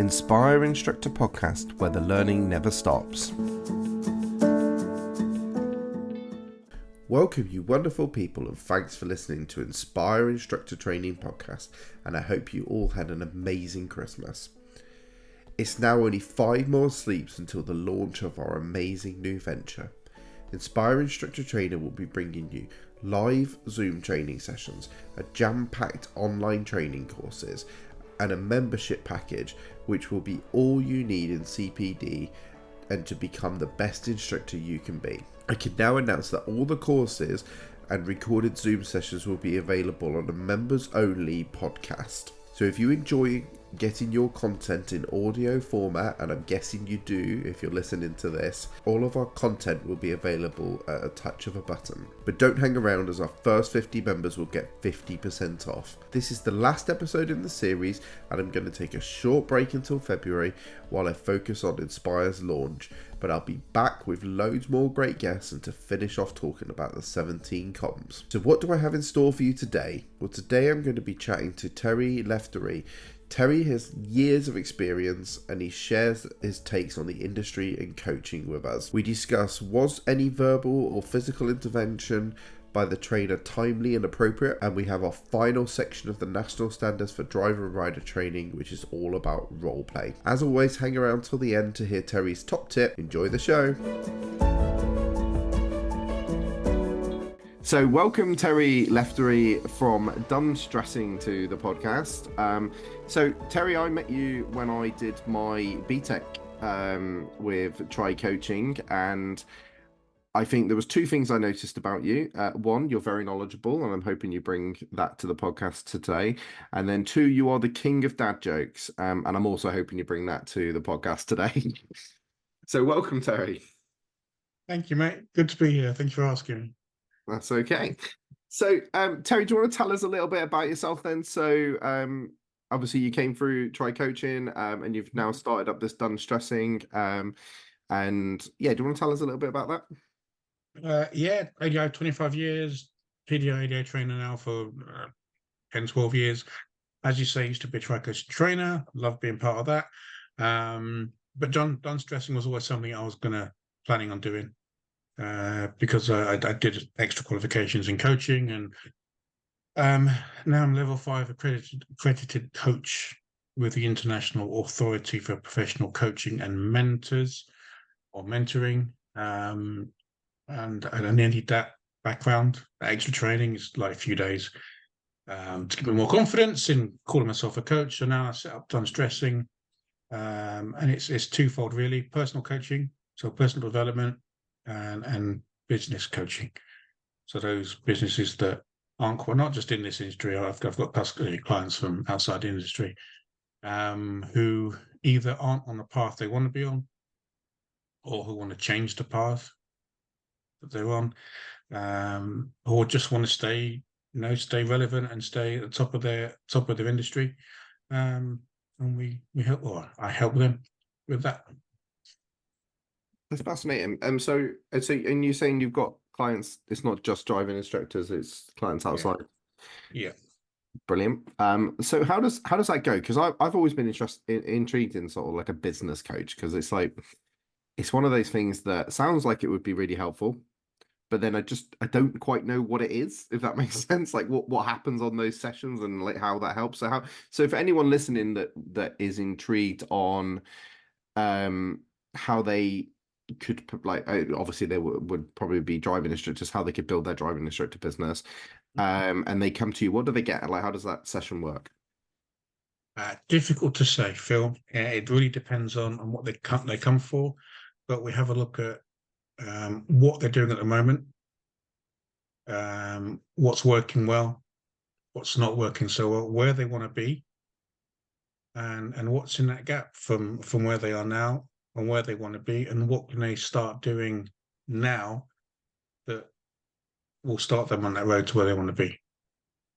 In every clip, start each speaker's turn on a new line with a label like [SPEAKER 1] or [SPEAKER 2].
[SPEAKER 1] Inspire Instructor podcast, where the learning never stops. Welcome, you wonderful people, and thanks for listening to Inspire Instructor Training podcast, and I hope you all had an amazing Christmas. It's now only 5 more sleeps until the launch of our amazing new venture. Inspire Instructor Trainer will be bringing you live Zoom training sessions, a jam-packed online training courses, and a membership package which will be all you need in CPD and to become the best instructor you can be. I can now announce that all the courses and recorded Zoom sessions will be available on a members-only podcast. So if you enjoy getting your content in audio format, and I'm guessing you do if you're listening to this, all of our content will be available at a touch of a button. But don't hang around, as our first 50 members will get 50% off. This is the last episode in the series, and I'm going to take a short break until February while I focus on Inspire's launch, but I'll be back with loads more great guests and to finish off talking about the 17 comms. So what do I have in store for you today? Well, today I'm going to be chatting to Terry Leftery. Terry has years of experience and he shares his takes on the industry and coaching with us. We discuss, was any verbal or physical intervention by the trainer timely and appropriate? And we have our final section of the national standards for driver and rider training, which is all about role play. As always, hang around till the end to hear Terry's top tip. Enjoy the show. So welcome Terry Leftery from Done Stressing to the podcast. So Terry, I met you when I did my BTEC with Try Coaching, and I think there was 2 things I noticed about you. One, you're very knowledgeable, and I'm hoping you bring that to the podcast today. And then 2, you are the king of dad jokes, and I'm also hoping you bring that to the podcast today. So welcome, Terry.
[SPEAKER 2] Thank you, mate. Good to be here. Thanks for asking.
[SPEAKER 1] That's okay. So, Terry, do you want to tell us a little bit about yourself then? So, obviously you came through Try Coaching, and you've now started up this Done Stressing. And yeah, do you want to tell us a little bit about that?
[SPEAKER 2] Yeah, ADI 25 years, PDI ADI trainer now for 10, 12 years. As you say, used to be a Try Coaching trainer. Love being part of that. But Done Stressing was always something I was planning on doing. Because I did extra qualifications in coaching, and now I'm level 5 accredited coach with the International Authority for Professional Coaching and Mentors or Mentoring. And I needed that background. Extra training is like a few days to give me more confidence in calling myself a coach. So now I set up Done Stressing, and it's twofold really: personal coaching, so personal development, and business coaching. So those businesses that aren't not just in this industry, I've got clients from outside the industry who either aren't on the path they want to be on, or who want to change the path that they're on, or just want to stay relevant and stay at the top of their industry. And we help, or I help them with that.
[SPEAKER 1] That's fascinating. So and you're saying you've got clients, it's not just driving instructors, it's clients outside.
[SPEAKER 2] Yeah.
[SPEAKER 1] Brilliant. So how does that go? Because I've always been intrigued in sort of like a business coach, because it's like, it's one of those things that sounds like it would be really helpful, but then I don't quite know what it is, if that makes sense. Like what happens on those sessions and like how that helps. So for anyone listening that is intrigued on how they could, like, obviously they would probably be driving instructors, how they could build their driving instructor business, and they come to you, what do they get? Like, how does that session work?
[SPEAKER 2] Difficult to say, Phil. It really depends on what they come for, but we have a look at what they're doing at the moment, what's working well, what's not working so well, where they want to be, and what's in that gap from where they are now and where they want to be, and what can they start doing now that will start them on that road to where they want to be.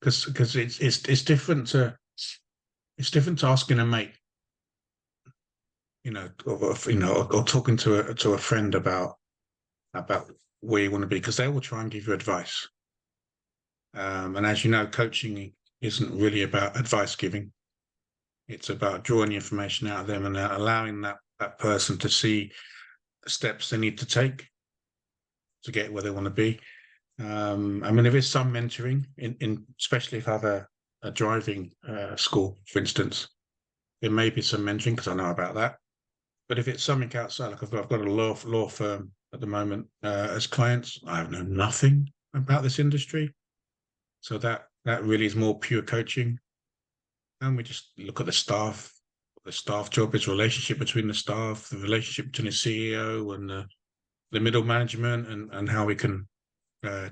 [SPEAKER 2] Because it's different to asking a mate, or talking to a friend about where you want to be, because they will try and give you advice. And as you know, coaching isn't really about advice giving. It's about drawing the information out of them and allowing that person to see the steps they need to take to get where they want to be. I mean, there is some mentoring in especially if I have a driving school, for instance. There may be some mentoring because I know about that. But if it's something outside, like I've got a law firm at the moment as clients, I know nothing about this industry, so that really is more pure coaching, and we just look at the staff. The staff job is relationship between the staff, the relationship between the CEO and the middle management, and how we can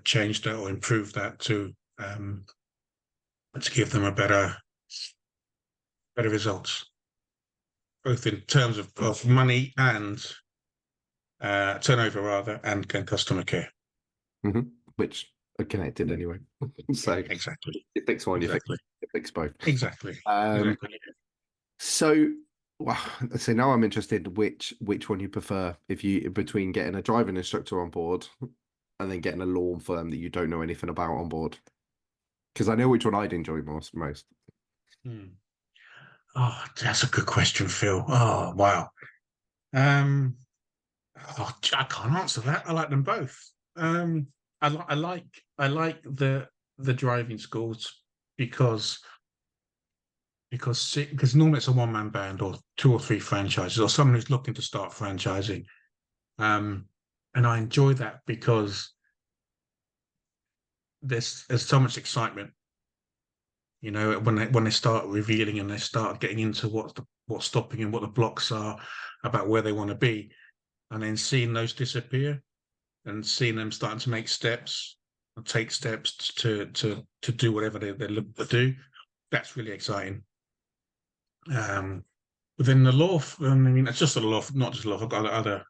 [SPEAKER 2] change that or improve that to give them a better results, both in terms of money and turnover rather, and customer care.
[SPEAKER 1] Mm-hmm. Which are connected anyway. So
[SPEAKER 2] Exactly.
[SPEAKER 1] you fix one,
[SPEAKER 2] Exactly.
[SPEAKER 1] you fix both.
[SPEAKER 2] Exactly. Exactly.
[SPEAKER 1] So, well, so now I'm interested which one you prefer if you between getting a driving instructor on board and then getting a law firm that you don't know anything about on board. Because I know which one I'd enjoy most.
[SPEAKER 2] Hmm. Oh, that's a good question, Phil. Oh, wow. Um, I can't answer that. I like them both. Um, I like the driving schools because normally it's a one man band or two or three franchises or someone who's looking to start franchising. Um, and I enjoy that because there's so much excitement. You know, when they start revealing and they start getting into what's stopping and what the blocks are about where they want to be, and then seeing those disappear and seeing them starting to make steps and take steps to do whatever they look to do, that's really exciting. Within the law, I mean, it's just a law, not just law. I've got other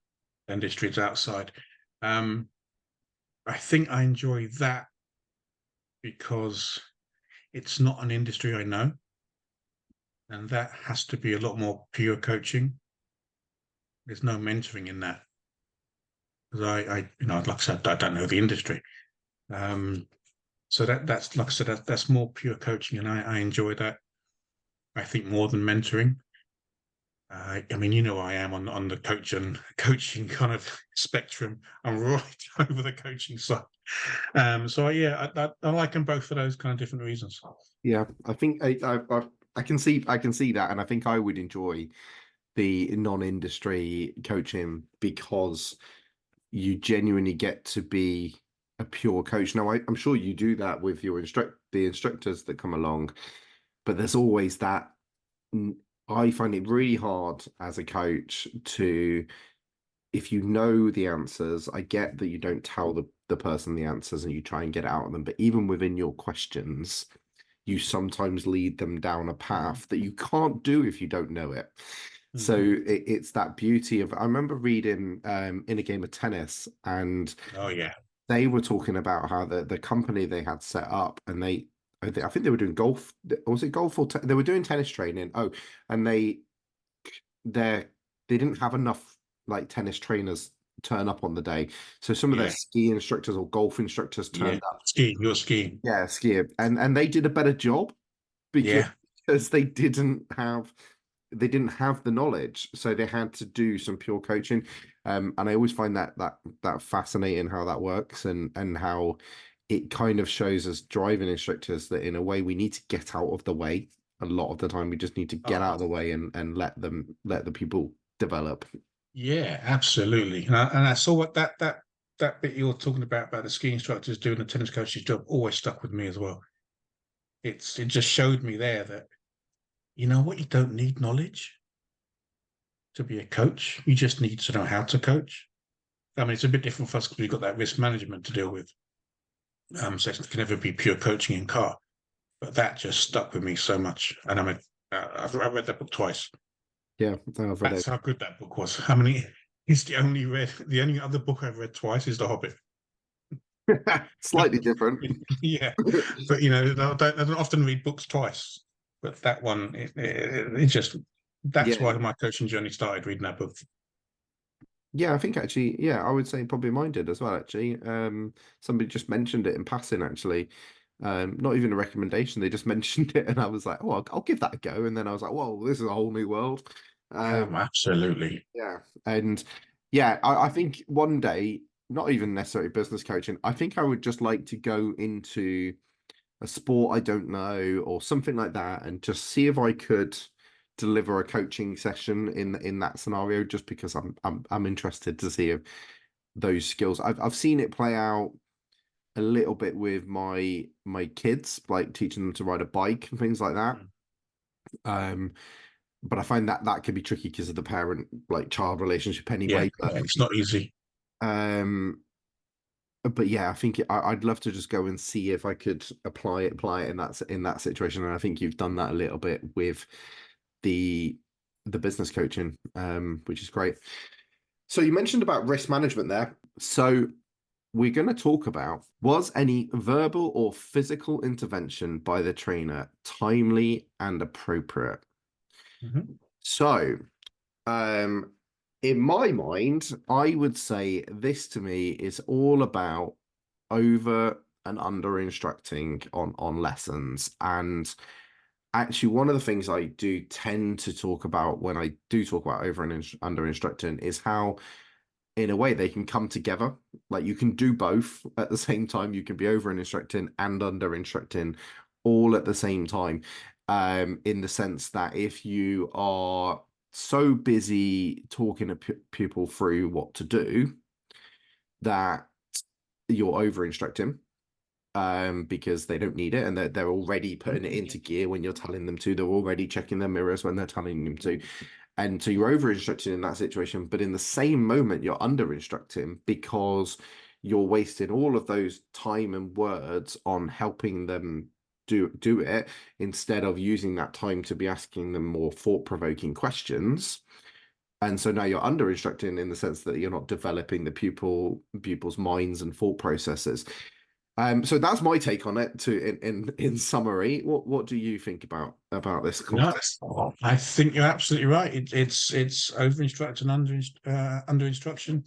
[SPEAKER 2] industries outside. Um, I think I enjoy that because it's not an industry I know, and that has to be a lot more pure coaching. There's no mentoring in that because like I said, I don't know the industry. Um, so that's like I said, that's more pure coaching, and I enjoy that. I think more than mentoring. I mean, you know, I am on the coaching kind of spectrum. I'm right over the coaching side. So yeah, I like them both for those kind of different reasons.
[SPEAKER 1] Yeah, I think I can see that, and I think I would enjoy the non-industry coaching because you genuinely get to be a pure coach. Now, I'm sure you do that with your the instructors that come along, but there's always that. I find it really hard as a coach to, if you know the answers, I get that you don't tell the person the answers and you try and get it out of them, but even within your questions, you sometimes lead them down a path that you can't do if you don't know it. So it's that beauty of, I remember reading in a game of tennis, and
[SPEAKER 2] Oh yeah,
[SPEAKER 1] they were talking about how the company they had set up, and I think they were doing golf. Was it golf or they were doing tennis training? Oh, and they didn't have enough like tennis trainers turn up on the day, so some of their
[SPEAKER 2] yeah,
[SPEAKER 1] ski instructors or golf instructors
[SPEAKER 2] yeah.
[SPEAKER 1] turned up.
[SPEAKER 2] Skiing, you're skiing.
[SPEAKER 1] Yeah, ski, and they did a better job because
[SPEAKER 2] Yeah.
[SPEAKER 1] they didn't have the knowledge, so they had to do some pure coaching. And I always find that fascinating how that works, and how it kind of shows us driving instructors that in a way we need to get out of the way. A lot of the time we just need to get out
[SPEAKER 2] Oh,
[SPEAKER 1] of the way and let the people develop.
[SPEAKER 2] yeah, absolutely. And I saw what that bit you're talking about the ski instructors doing the tennis coach's job always stuck with me as well. It just showed me there that you know what, you don't need knowledge to be a coach. You just need to know how to coach. I mean, it's a bit different for us because we've got that risk management to deal with. So it can never be pure coaching in car. But that just stuck with me so much. And I've read that book twice.
[SPEAKER 1] Yeah, I've read
[SPEAKER 2] That's
[SPEAKER 1] it.
[SPEAKER 2] how good that book was. I mean, it's the only other book I've read twice is The Hobbit.
[SPEAKER 1] Slightly different.
[SPEAKER 2] Yeah, but you know, I don't often read books twice. But that one, it just that's
[SPEAKER 1] Yeah,
[SPEAKER 2] why my coaching journey started reading that book.
[SPEAKER 1] yeah, I think actually, yeah, I would say probably mine did as well. Actually, somebody just mentioned it in passing. Actually, Not even a recommendation. They just mentioned it, and I was like, "Oh, I'll give that a go." And then I was like, "Whoa, this is a whole new world."
[SPEAKER 2] Absolutely.
[SPEAKER 1] Yeah, and yeah, I think one day, not even necessarily business coaching, I think I would just like to go into a sport I don't know or something like that, and just see if I could deliver a coaching session in that scenario, just because I'm interested to see if those skills. I've seen it play out a little bit with my kids, like teaching them to ride a bike and things like that.
[SPEAKER 2] Mm.
[SPEAKER 1] Um, but I find that that can be tricky because of the parent like child relationship
[SPEAKER 2] Yeah,
[SPEAKER 1] anyway.
[SPEAKER 2] it's not easy.
[SPEAKER 1] Um, but yeah, I think I'd love to just go and see if I could apply it in that situation. And I think you've done that a little bit with the the business coaching, which is great. So you mentioned about risk management there. So we're going to talk about, was any verbal or physical intervention by the trainer timely and appropriate?
[SPEAKER 2] Mhm.
[SPEAKER 1] So, um, in my mind, I would say this to me is all about over and under instructing on lessons. And actually, one of the things I do tend to talk about when I do talk about over and under instructing is how, in a way, they can come together. Like you can do both at the same time. You can be over and instructing and under instructing all at the same time. In the sense that if you are so busy talking to people through what to do that you're over instructing, because they don't need it, and they're already putting it into gear when you're telling them to. They're already checking their mirrors when they're telling them to. And so you're over instructing in that situation, but in the same moment, you're under instructing because you're wasting all of those time and words on helping them do it, instead of using that time to be asking them more thought-provoking questions. And so now you're under instructing in the sense that you're not developing the pupils' minds and thought processes. So that's my take on it. To in summary, what do you think about this
[SPEAKER 2] No,
[SPEAKER 1] concept?
[SPEAKER 2] I think you're absolutely right. It's over instruct and under instruction,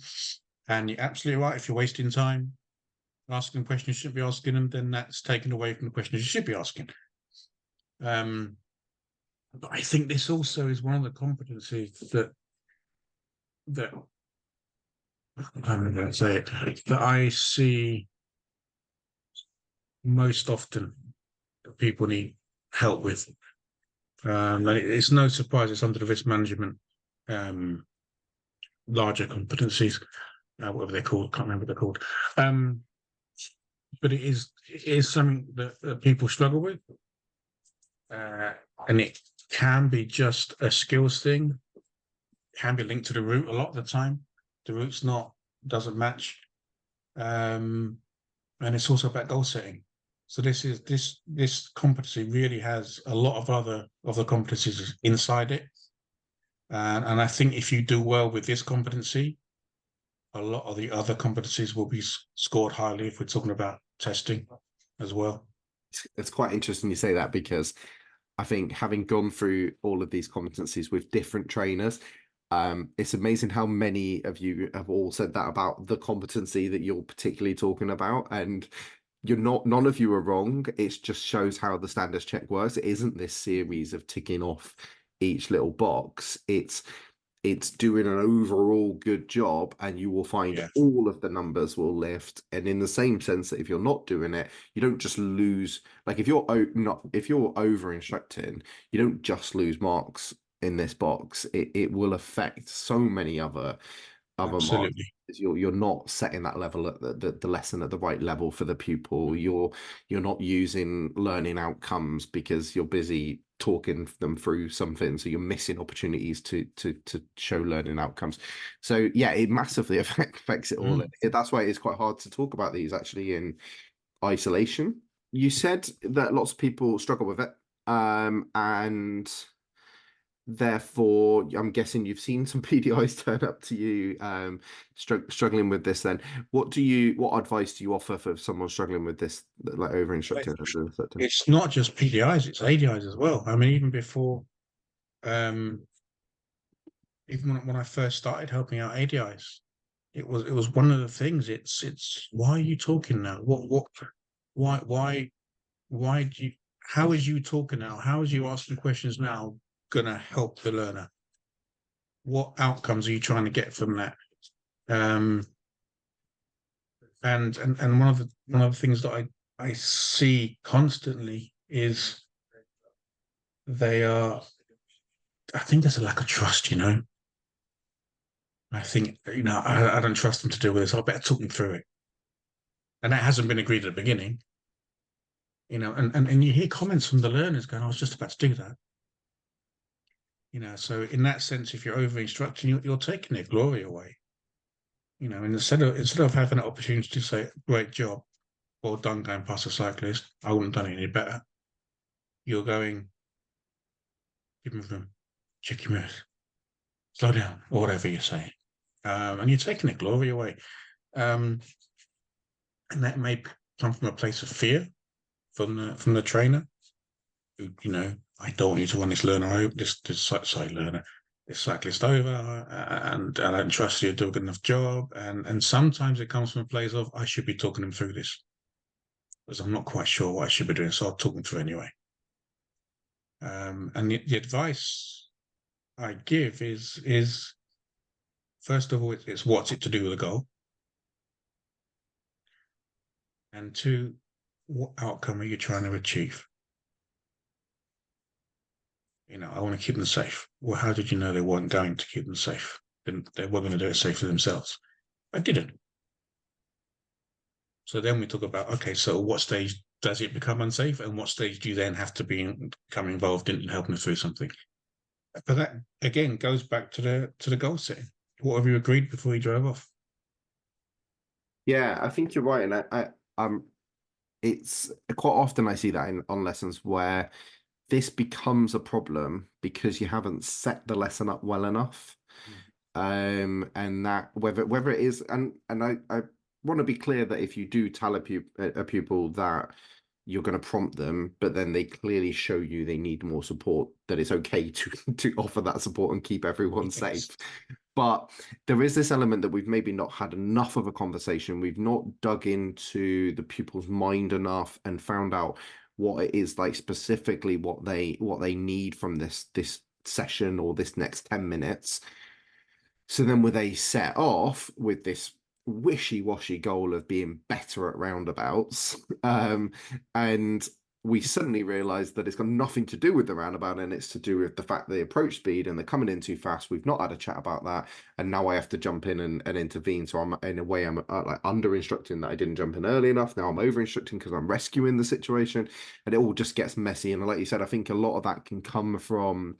[SPEAKER 2] and you're absolutely right. If you're wasting time asking questions you shouldn't be asking them, then that's taken away from the questions you should be asking. Um, but I think this also is one of the competencies that I'm going to say it, that I see most often that people need help with. And it's no surprise it's under the risk management um, larger competencies, whatever they're called, can't remember what they're called. Um, but it is something that people struggle with, uh, and it can be just a skills thing. It can be linked to the route a lot of the time. The route's not doesn't match, um, and it's also about goal setting. So this competency really has a lot of other competencies inside it, and I think if you do well with this competency, a lot of the other competencies will be scored highly if we're talking about testing as well.
[SPEAKER 1] It's quite interesting you say that, because I think having gone through all of these competencies with different trainers, it's amazing how many of you have all said that about the competency that you're particularly talking about. And you're not, none of you are wrong. It just shows how the standards check works. It isn't this series of ticking off each little box. It's doing an overall good job, and you will find
[SPEAKER 2] Yeah,
[SPEAKER 1] all of the numbers will lift. And in the same sense that if you're not doing it, you don't just lose. Like if you're not, if you're over instructing, you don't just lose marks in this box. It will affect so many other marks.
[SPEAKER 2] absolutely.
[SPEAKER 1] You're not setting that level at the lesson at the right level for the pupil. You're not using learning outcomes because you're busy talking them through something, so you're missing opportunities to show learning outcomes. So yeah, it massively affects it all.
[SPEAKER 2] Mm.
[SPEAKER 1] That's why it's quite hard to talk about these actually in isolation. You said that lots of people struggle with it, and therefore, I'm guessing you've seen some PDIs turn up to you, struggling with this. Then, what advice do you offer for someone struggling with this, like over
[SPEAKER 2] But
[SPEAKER 1] instructing and under instructing?
[SPEAKER 2] it's not just PDIs; it's ADIs as well. I mean, um, even when I first started helping out ADIs, it was one of the things. It's why are you talking now? Why? how is you talking now? How is you asking questions now going to help the learner? What outcomes are you trying to get from that? And one of the things that I see constantly is I think there's a lack of trust, I think, I don't trust them to deal with this. I better talk them through it. And that hasn't been agreed at the beginning, and you hear comments from the learners going, I was just about to do that. So in that sense, if you're over instructing, you're taking their glory away. And instead of having an opportunity to say, great job, well done going past a cyclist, I wouldn't have done it any better. You're going, give him room, check your moves, slow down, or whatever you're saying. And you're taking the glory away. And that may come from a place of fear from the trainer. Who, I don't want you to run this learner over, this cyclist over, and I don't trust you to do a good enough job. And sometimes it comes from a place of, I should be talking them through this, because I'm not quite sure what I should be doing, so I'll talk them through anyway. And the advice I give is first of all, it's what's it to do with the goal, and two, what outcome are you trying to achieve? I want to keep them safe. Well, how did you know they weren't going to keep them safe? They weren't going to do it safe for themselves. I didn't. So then we talk about, okay, so what stage does it become unsafe, and what stage do you then have to become involved in helping them through something? But that again goes back to the goal setting. What have you agreed before you drove off?
[SPEAKER 1] Yeah, I think you're right, and it's quite often I see that on lessons where this becomes a problem because you haven't set the lesson up well enough. And that whether it is, and I want to be clear that if you do tell a pupil that you're going to prompt them, but then they clearly show you they need more support, that it's okay to offer that support and keep everyone safe. But there is this element that we've maybe not had enough of a conversation. We've not dug into the pupil's mind enough and found out what it is, like specifically what they need from this session or this next 10 minutes. So then were they set off with this wishy-washy goal of being better at roundabouts, and we suddenly realized that it's got nothing to do with the roundabout, and it's to do with the fact that the approach speed and they're coming in too fast. We've not had a chat about that, and now I have to jump in and intervene. So I'm in a way I'm like under instructing that I didn't jump in early enough. Now I'm over instructing because I'm rescuing the situation, and it all just gets messy. And like you said, I think a lot of that can come from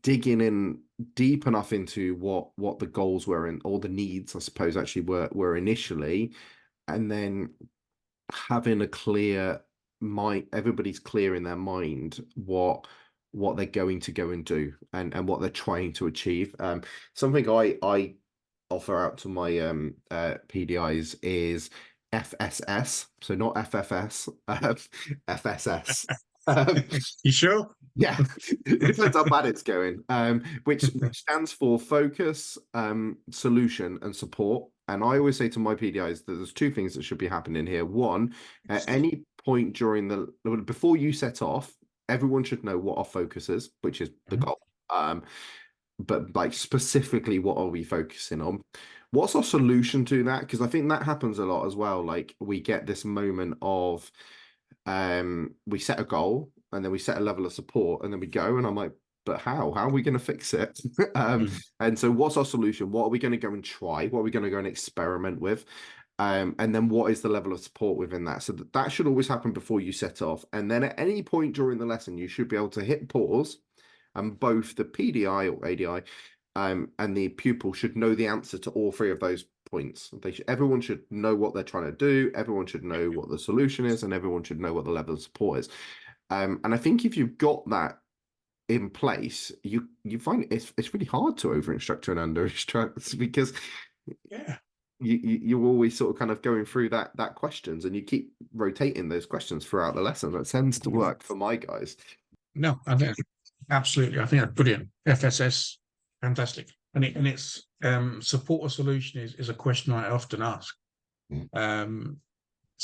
[SPEAKER 1] digging in deep enough into what the goals were and all the needs, I suppose, actually were initially, and then having a clear mind. Everybody's clear in their mind what they're going to go and do and what they're trying to achieve. Something I offer out to my PDIs is FSS, so not FFS, FSS.
[SPEAKER 2] You sure?
[SPEAKER 1] Yeah, it depends how bad it's going. Which stands for focus, solution, and support. And I always say to my PDIs that there's two things that should be happening here. One, at any point before you set off, everyone should know what our focus is, which is the goal. But like specifically, what are we focusing on? What's our solution to that? Because I think that happens a lot as well. Like we get this moment of we set a goal and then we set a level of support and then we go, and I'm like, but how are we going to fix it? And so what's our solution? What are we going to go and try? What are we going to go and experiment with? And then what is the level of support within that? So that should always happen before you set off. And then at any point during the lesson, you should be able to hit pause, and both the PDI or ADI and the pupil should know the answer to all three of those points. Everyone should know what they're trying to do. Everyone should know what the solution is, and everyone should know what the level of support is. And I think if you've got that in place, you find it's really hard to over instruct and under instruct, because you're always sort of kind of going through that questions, and you keep rotating those questions throughout the lesson. That tends to work for my guys.
[SPEAKER 2] No, I think absolutely. I think that's brilliant. FSS, fantastic. And it's support or solution is a question I often ask.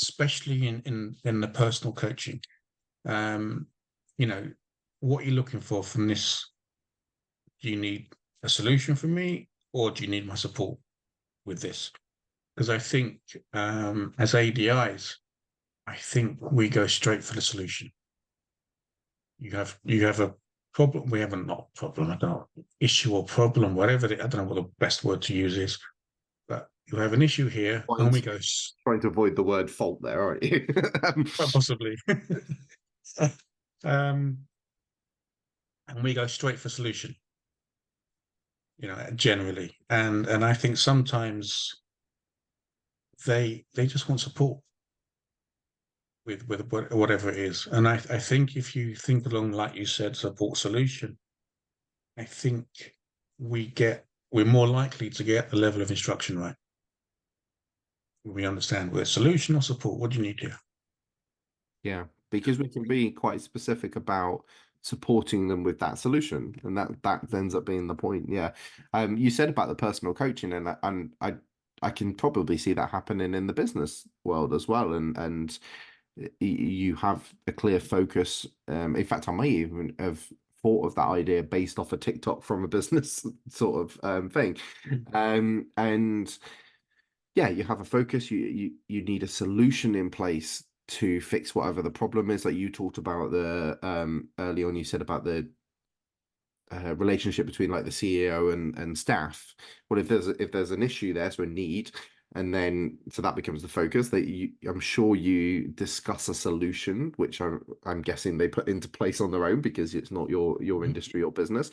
[SPEAKER 2] especially in the personal coaching. You know, what you're looking for from this. Do you need a solution from me, or do you need my support with this? Because I think as ADIs, I think we go straight for the solution. You have a problem. We have a not problem. I don't know, issue or problem, whatever. I don't know what the best word to use is, but you have an issue here, and we go
[SPEAKER 1] Trying to avoid the word fault there, aren't you?
[SPEAKER 2] possibly, and we go straight for solution. Generally, and I think sometimes they just want support with whatever it is. And I think if you think along, like you said, support solution, I think we're more likely to get the level of instruction right. We understand whether solution or support. What do you need here?
[SPEAKER 1] Yeah, because we can be quite specific about supporting them with that solution, and that ends up being the point. Yeah, you said about the personal coaching, and I can probably see that happening in the business world as well, and you have a clear focus. In fact, I may even have thought of that idea based off a TikTok from a business sort of thing, and yeah, you have a focus. You need a solution in place to fix whatever the problem is. Like you talked about the early on, you said about the relationship between like the CEO and staff. Well, if there's an issue there, so a need, and then so that becomes the focus. I'm sure you discuss a solution, which I'm guessing they put into place on their own because it's not your industry or business.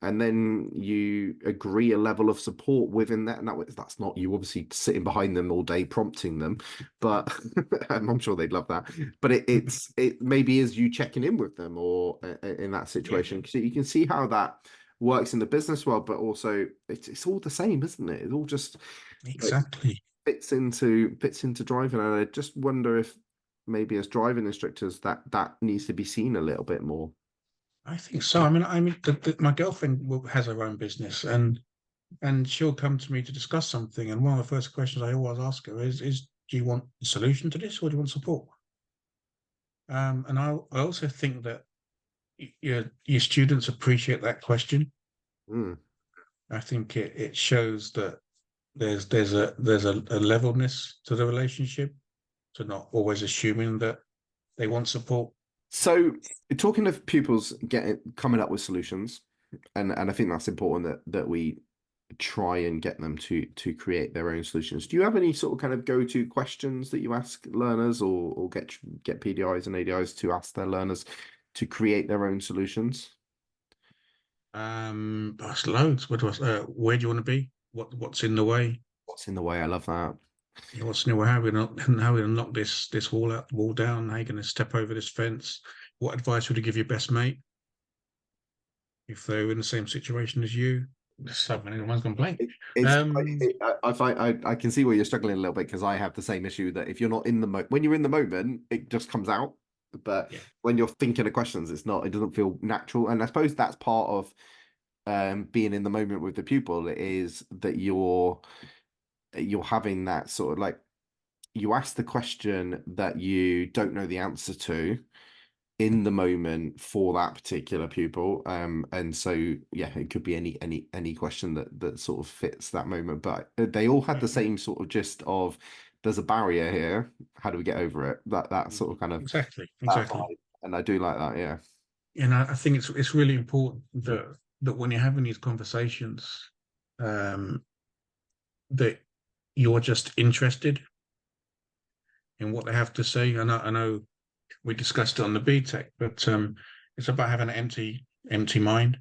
[SPEAKER 1] And then you agree a level of support within that. And that's not you obviously sitting behind them all day prompting them, but I'm sure they'd love that. But it maybe is you checking in with them or in that situation. So you can see how that works in the business world, but also it's all the same, isn't it? It's all just
[SPEAKER 2] Exactly.
[SPEAKER 1] fits into driving. And I just wonder if maybe as driving instructors that needs to be seen a little bit more.
[SPEAKER 2] I think so. My girlfriend has her own business, and she'll come to me to discuss something. And one of the first questions I always ask her is do you want a solution to this, or do you want support? And I also think that your students appreciate that question.
[SPEAKER 1] Mm.
[SPEAKER 2] I think it shows that there's a levelness to the relationship, to not always assuming that they want support.
[SPEAKER 1] So, talking of pupils coming up with solutions, and I think that's important that we try and get them to create their own solutions. Do you have any sort of kind of go-to questions that you ask learners, or get PDIs and ADIs to ask their learners to create their own solutions?
[SPEAKER 2] That's loads. Where do you want to be? What's in the way?
[SPEAKER 1] What's in the way? I love that.
[SPEAKER 2] What's in the way? How are we gonna knock this wall down? How are you gonna step over this fence? What advice would you give your best mate if they were in the same situation as you? Anyone's gonna blame.
[SPEAKER 1] I can see where you're struggling a little bit because I have the same issue that if you're not in the when you're in the moment, it just comes out. But when you're thinking of questions, it doesn't feel natural. And I suppose that's part of being in the moment with the pupil is that you're having that sort of like you ask the question that you don't know the answer to in the moment for that particular pupil, and so yeah, it could be any question that sort of fits that moment, but they all had the same sort of gist of there's a barrier here, how do we get over it, that sort of kind of
[SPEAKER 2] Exactly.
[SPEAKER 1] and I do like that. Yeah.
[SPEAKER 2] And I think it's really important that when you're having these conversations, that you're just interested in what they have to say. I know we discussed it on the BTEC, but it's about having an empty mind,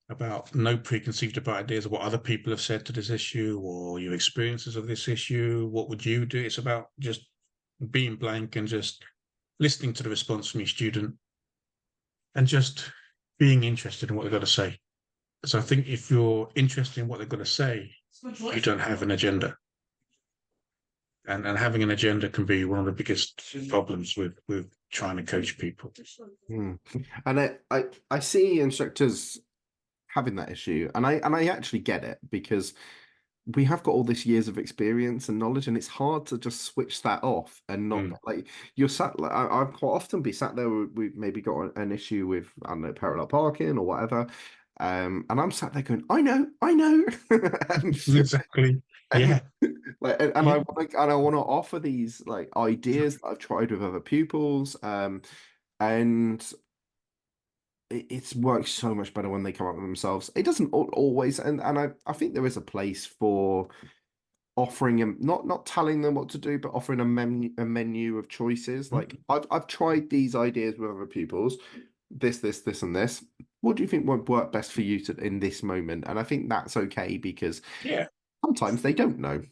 [SPEAKER 2] about no preconceived about ideas of what other people have said to this issue or your experiences of this issue. What would you do? It's about just being blank and just listening to the response from your student and just being interested in what they've got to say. So I think if you're interested in what they've got to say, you don't have an agenda. And having an agenda can be one of the biggest problems with trying to coach people.
[SPEAKER 1] And I see instructors having that issue, and I actually get it because we have got all this years of experience and knowledge, and it's hard to just switch that off and not
[SPEAKER 2] Mm.
[SPEAKER 1] like you're sat. Like, I've quite often be sat there. We've maybe got an issue with, I don't know, parallel parking or whatever, and I'm sat there going, I know, and,
[SPEAKER 2] Exactly.
[SPEAKER 1] and
[SPEAKER 2] Yeah.
[SPEAKER 1] like,
[SPEAKER 2] Yeah.
[SPEAKER 1] I want to offer these like ideas that I've tried with other pupils, and it's worked so much better when they come up with themselves. It doesn't always, and I think there is a place for offering them, not telling them what to do, but offering a menu of choices.
[SPEAKER 2] Mm.
[SPEAKER 1] Like I've tried these ideas with other pupils, this, and this. What do you think would work best for you in this moment? And I think that's okay because
[SPEAKER 2] Yeah.
[SPEAKER 1] sometimes they don't know,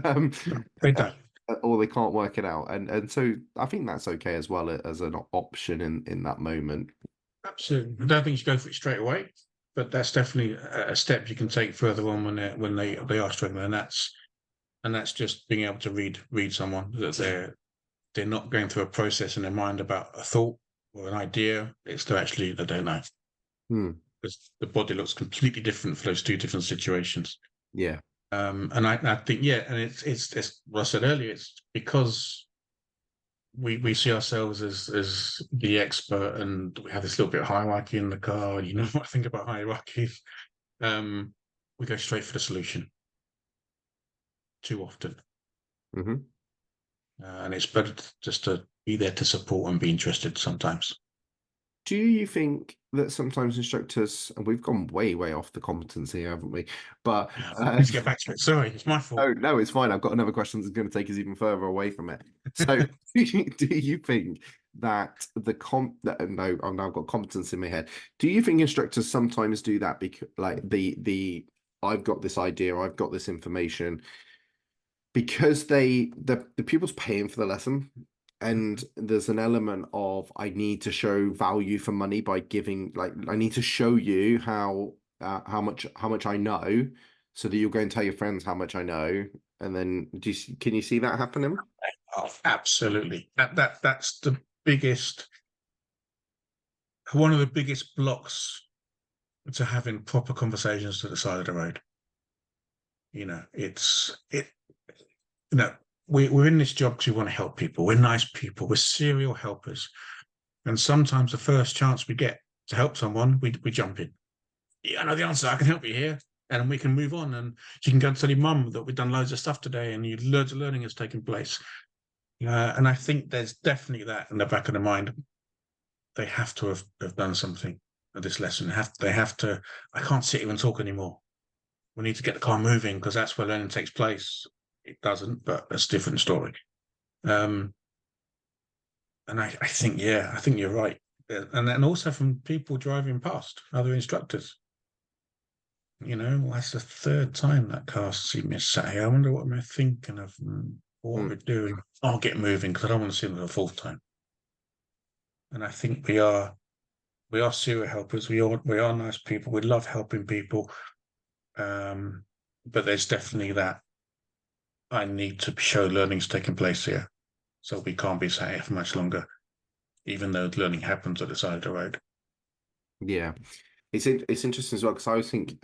[SPEAKER 1] um,
[SPEAKER 2] No, they don't.
[SPEAKER 1] or they can't work it out, and so I think that's okay as well as an option in that moment.
[SPEAKER 2] Absolutely. I don't think you should go for it straight away, but that's definitely a step you can take further on when they are struggling, and that's just being able to read someone that they're not going through a process in their mind about a thought or an idea. It's to actually they don't know
[SPEAKER 1] Hmm.
[SPEAKER 2] because the body looks completely different for those two different situations.
[SPEAKER 1] Yeah.
[SPEAKER 2] And I think yeah, and it's what I said earlier. It's because we see ourselves as the expert, and we have this little bit of hierarchy in the car. And you know what I think about hierarchy. Um, we go straight for the solution too often,
[SPEAKER 1] Hmm.
[SPEAKER 2] and it's better just to be there to support and be interested sometimes.
[SPEAKER 1] Do you think that sometimes instructors, and we've gone way off the competency, haven't we? But
[SPEAKER 2] Let's get back to it. Sorry, it's my fault.
[SPEAKER 1] oh no, it's fine. I've got another question that's going to take us even further away from it. So, do you think that no, I've now got competence in my head. Do you think instructors sometimes do that because, like, the I've got this idea, I've got this information, because the pupil's paying for the lesson, and there's an element of I need to show value for money by giving, like, I need to show you how much I know, so that you'll go and tell your friends how much I know, and then can you see that happening?
[SPEAKER 2] Oh, absolutely. That's the biggest, one of the biggest blocks to having proper conversations to the side of the road. You know, you know, we're in this job because we want to help people. We're nice people. We're serial helpers. And sometimes the first chance we get to help someone, we jump in. Yeah, I know the answer. I can help you here. And we can move on. And you can go and tell your mum that we've done loads of stuff today and loads of learning has taken place. And I think there's definitely that in the back of the mind. They have to have done something at this lesson. They have to, I can't sit here and talk anymore. We need to get the car moving because that's where learning takes place. It doesn't, but that's a different story. Um, and I think, yeah, I think you're right. And then also from people driving past other instructors. You know, that's the third time that car's seen me sat here. I wonder what I'm thinking of, what
[SPEAKER 1] Mm,
[SPEAKER 2] we're doing. I'll get moving because I don't want to see them the fourth time. And I think we are serial helpers. We are nice people. We love helping people. Um, but there's definitely that I need to show learning's taking place here. So we can't be sat here for much longer, even though learning happens at the side of the road.
[SPEAKER 1] yeah, it's interesting as well because I always think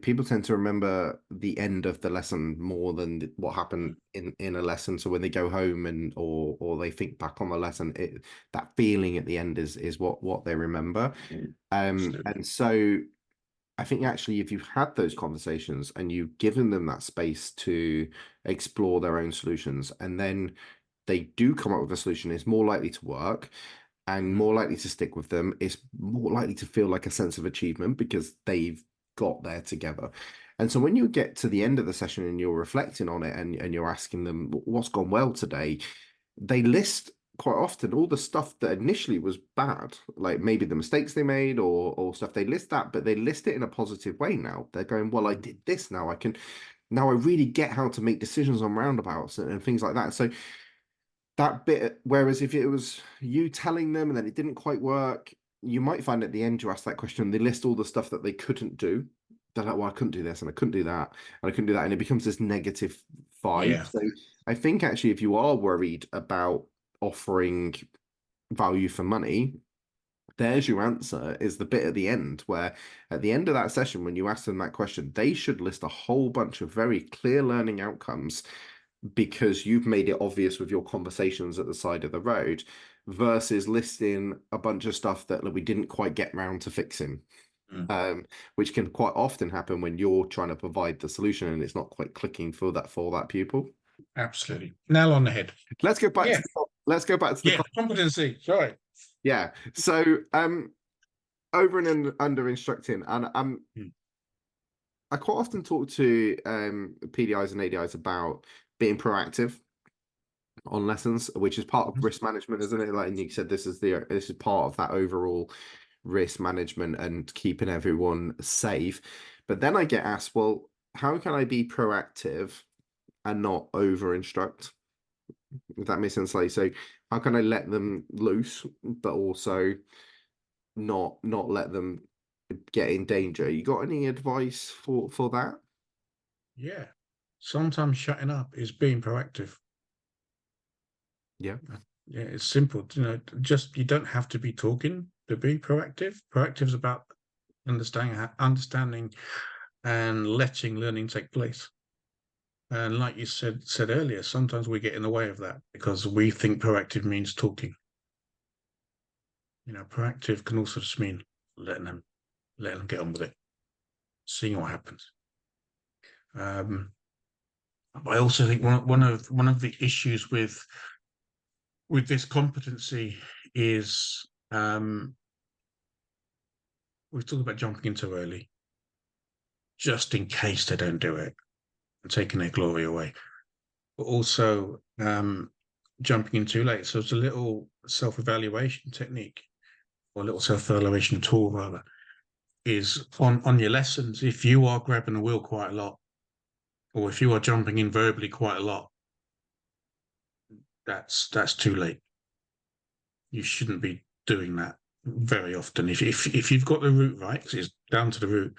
[SPEAKER 1] people tend to remember the end of the lesson more than what happened in a lesson. So when they go home or they think back on the lesson, that feeling at the end is what they remember.
[SPEAKER 2] Absolutely.
[SPEAKER 1] And so I think actually if you've had those conversations and you've given them that space to explore their own solutions, and then they do come up with a solution, it's more likely to work and
[SPEAKER 2] Mhm.
[SPEAKER 1] more likely to stick with them. It's more likely to feel like a sense of achievement because they've got there together. And so when you get to the end of the session and you're reflecting on it and you're asking them what's gone well today, they list quite often all the stuff that initially was bad, like maybe the mistakes they made or stuff. They list that, but they list it in a positive way now. They're going, well, I did this now. Now I really get how to make decisions on roundabouts and things like that. So that bit, whereas if it was you telling them and then it didn't quite work, you might find at the end you ask that question, they list all the stuff that they couldn't do. They're like, well, I couldn't do this and I couldn't do that and I couldn't do that. And it becomes this negative vibe.
[SPEAKER 2] Yeah.
[SPEAKER 1] So I think actually, if you are worried about offering value for money, there's your answer, is the bit at the end where at the end of that session, when you ask them that question, they should list a whole bunch of very clear learning outcomes because you've made it obvious with your conversations at the side of the road versus listing a bunch of stuff that we didn't quite get round to fixing. Which can quite often happen when you're trying to provide the solution and it's not quite clicking for that pupil.
[SPEAKER 2] Absolutely. Nail on the head.
[SPEAKER 1] Let's go back
[SPEAKER 2] Yeah.
[SPEAKER 1] to let's go back to
[SPEAKER 2] Yeah. Competency. Sorry.
[SPEAKER 1] yeah. So over and under instructing, and I quite often talk to PDIs and ADIs about being proactive on lessons, which is part of risk management, isn't it? Like, and you said this is part of that overall risk management and keeping everyone safe. But then I get asked, well, how can I be proactive and not over instruct? If that makes sense. Like, so how can I let them loose, but also not let them get in danger? You got any advice for that?
[SPEAKER 2] Yeah. Sometimes shutting up is being proactive.
[SPEAKER 1] Yeah.
[SPEAKER 2] Yeah, it's simple. Just you don't have to be talking to be proactive. Proactive is about understanding and letting learning take place. And like you said earlier, sometimes we get in the way of that because we think proactive means talking. Proactive can also just mean letting them get on with it, seeing what happens. I also think one of the issues with this competency is we've talked about jumping in too early, just in case they don't do it and taking their glory away. But also jumping in too late. So it's a little self-evaluation technique, or a little self-evaluation tool rather, is on your lessons. If you are grabbing the wheel quite a lot, or if you are jumping in verbally quite a lot, that's too late. You shouldn't be doing that very often. If you've got the route right, because it's down to the route,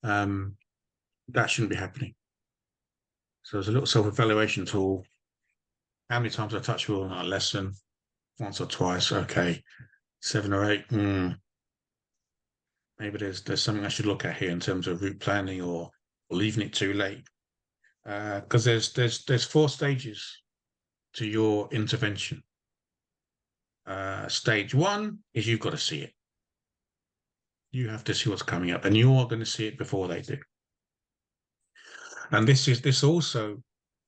[SPEAKER 2] that shouldn't be happening. So there's a little self-evaluation tool. How many times I touch wheel on a lesson? Once or twice, okay. 7 or 8, maybe there's something I should look at here in terms of route planning or leaving it too late. Because there's 4 stages to your intervention. Stage 1 is you've got to see it. You have to see what's coming up, and you are going to see it before they do. And this also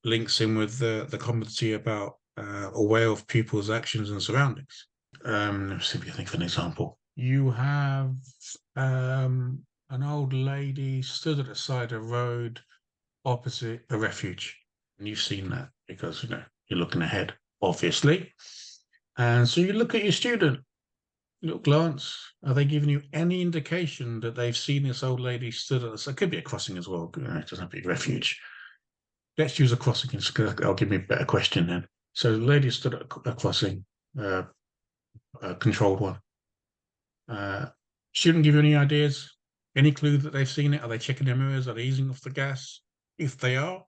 [SPEAKER 2] links in with the competency about aware of pupils' actions and surroundings. Let me see if you think of an example. You have an old lady stood at the side of the road opposite a refuge, and you've seen that because you're looking ahead, obviously. And so you look at your student, little glance. Are they giving you any indication that they've seen this old lady stood at the side? It could be a crossing as well. It doesn't have to be a refuge. Let's use a crossing because I'll give me a better question then. So the lady stood at a crossing, a controlled one. Shouldn't give you any ideas, any clue that they've seen it. Are they checking their mirrors? Are they easing off the gas? If they are,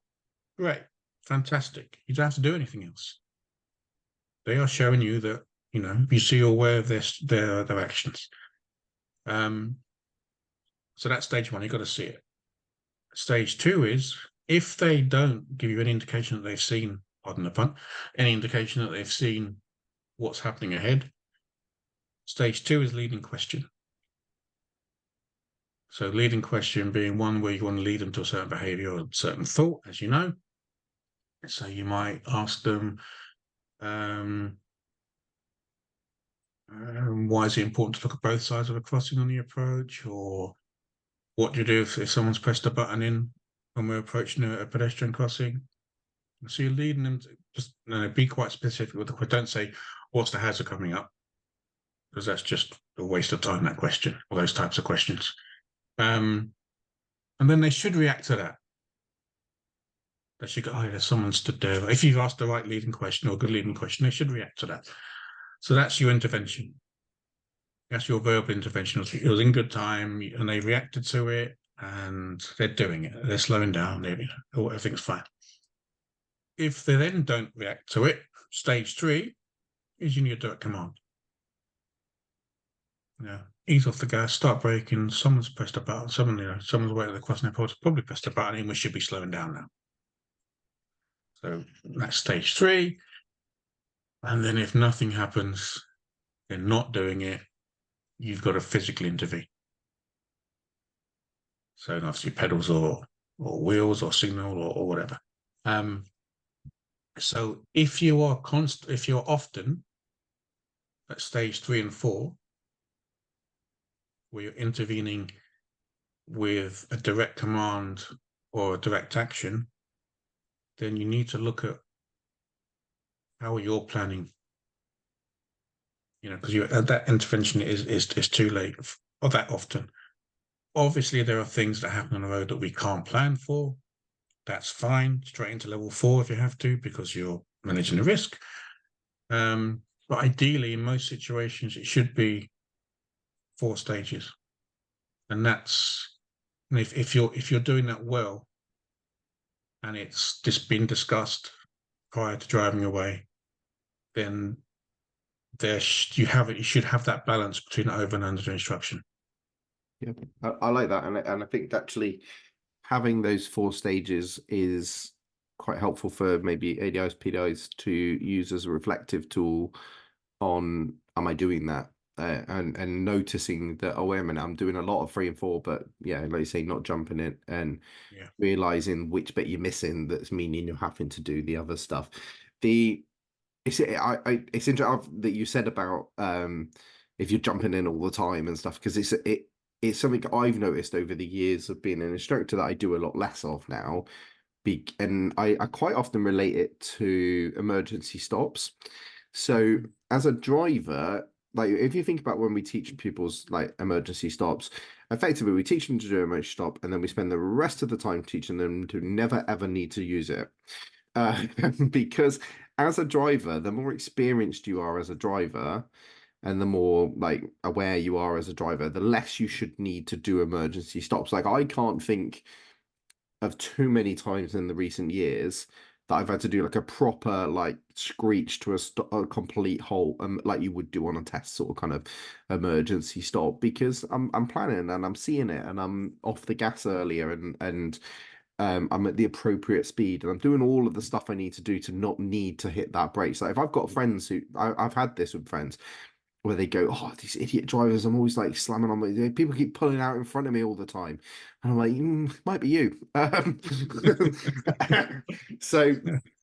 [SPEAKER 2] great, fantastic. You don't have to do anything else. They are showing you that you see you're aware of their actions. So that's stage 1. You've got to see it. Stage 2 is if they don't give you any indication that they've seen, pardon the pun, any indication that they've seen what's happening ahead. Stage 2 is leading question. So leading question being one where you want to lead them to a certain behavior or a certain thought, as you know. So you might ask them, why is it important to look at both sides of a crossing on the approach? Or what do you do if someone's pressed a button in when we're approaching a pedestrian crossing? So you're leading them to just be quite specific with the question. Don't say, what's the hazard coming up? Because that's just a waste of time, that question, or those types of questions. And then they should react to that. They should go, oh, there's someone stood there. If you've asked the right leading question or a good leading question, they should react to that. So that's your intervention. That's your verbal intervention. It was in good time and they reacted to it and they're doing it. They're slowing down. Everything's fine. If they then don't react to it, stage 3 is you need a direct command. Ease off the gas, start braking. Someone's pressed a button. Someone's waiting across their pole, probably pressed a button, and we should be slowing down now. So that's stage 3. And then if nothing happens, they're not doing it. You've got to physically intervene. So obviously pedals or wheels or signal or whatever. So if you're often at stage 3 and 4, where you're intervening with a direct command or a direct action, then you need to look at how you're planning. Because that intervention is too late or that often. Obviously, there are things that happen on the road that we can't plan for. That's fine. Straight into level 4 if you have to, because you're managing the risk. But ideally, in most situations, it should be 4 stages, and if you're doing that well, and it's just been discussed prior to driving away, then you should have that balance between over and under instruction.
[SPEAKER 1] Yeah, I like that, and I think actually having those 4 stages is quite helpful for maybe ADIs, PDIs to use as a reflective tool on, am I doing that? And noticing that, oh, wait a minute, I'm doing a lot of 3 and 4, but yeah, like you say, not jumping in, and realizing which bit you're missing that's meaning you're having to do the other stuff. It's interesting that you said about if you're jumping in all the time and stuff, because it's something I've noticed over the years of being an instructor that I do a lot less of now. And I quite often relate it to emergency stops. So as a driver, like if you think about when we teach pupils like emergency stops, effectively we teach them to do an emergency stop, and then we spend the rest of the time teaching them to never ever need to use it. Because as a driver, the more experienced you are as a driver, and the more like aware you are as a driver, the less you should need to do emergency stops. Like I can't think of too many times in the recent years that I've had to do like a proper like screech to a complete halt, like you would do on a test sort of kind of emergency stop, because I'm planning and I'm seeing it and I'm off the gas earlier and I'm at the appropriate speed and I'm doing all of the stuff I need to do to not need to hit that brake. So if I've got friends I've had this with friends where they go, oh, these idiot drivers, I'm always like slamming on my, people keep pulling out in front of me all the time. And I'm like, might be you. So,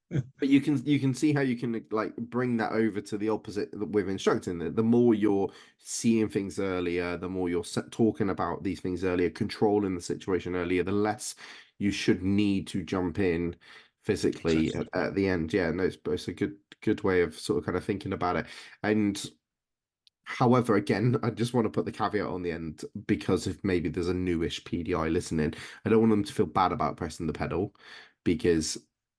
[SPEAKER 1] but you can see how you can like bring that over to the opposite with instructing. The more you're seeing things earlier, the more you're talking about these things earlier, controlling the situation earlier, the less you should need to jump in physically at the end. Yeah, no, it's a good way of sort of kind of thinking about it. And however, again, I just want to put the caveat on the end, because if maybe there's a newish PDI listening, I don't want them to feel bad about pressing the pedal, because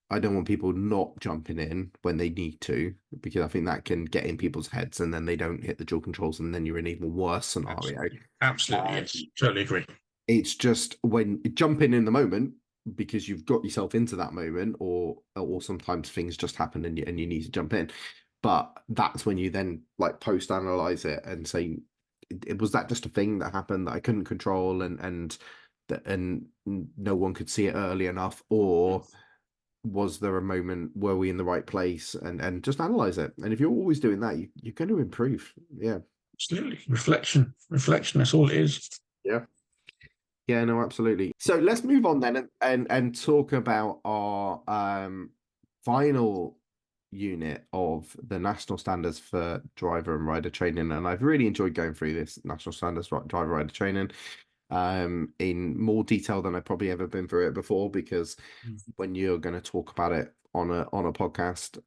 [SPEAKER 1] I don't want people not jumping in when they need to, because I think that can get in people's heads and then they don't hit the dual controls and then you're in an even worse scenario.
[SPEAKER 2] Absolutely, yes. Totally agree.
[SPEAKER 1] It's just when you jump in the moment because you've got yourself into that moment, or sometimes things just happen and you need to jump in. But that's when you then like post analyze it and say, it was that just a thing that happened that I couldn't control and no one could see it early enough, or was there a moment, were we in the right place, and just analyze it. And if you're always doing that, you're going to improve. Yeah,
[SPEAKER 2] absolutely. Reflection, that's all it is.
[SPEAKER 1] Yeah, no, absolutely. So let's move on then and talk about our final unit of the national standards for driver and rider training. And I've really enjoyed going through this national standards driver rider training in more detail than I've probably ever been through it before, because when you're going to talk about it on a podcast,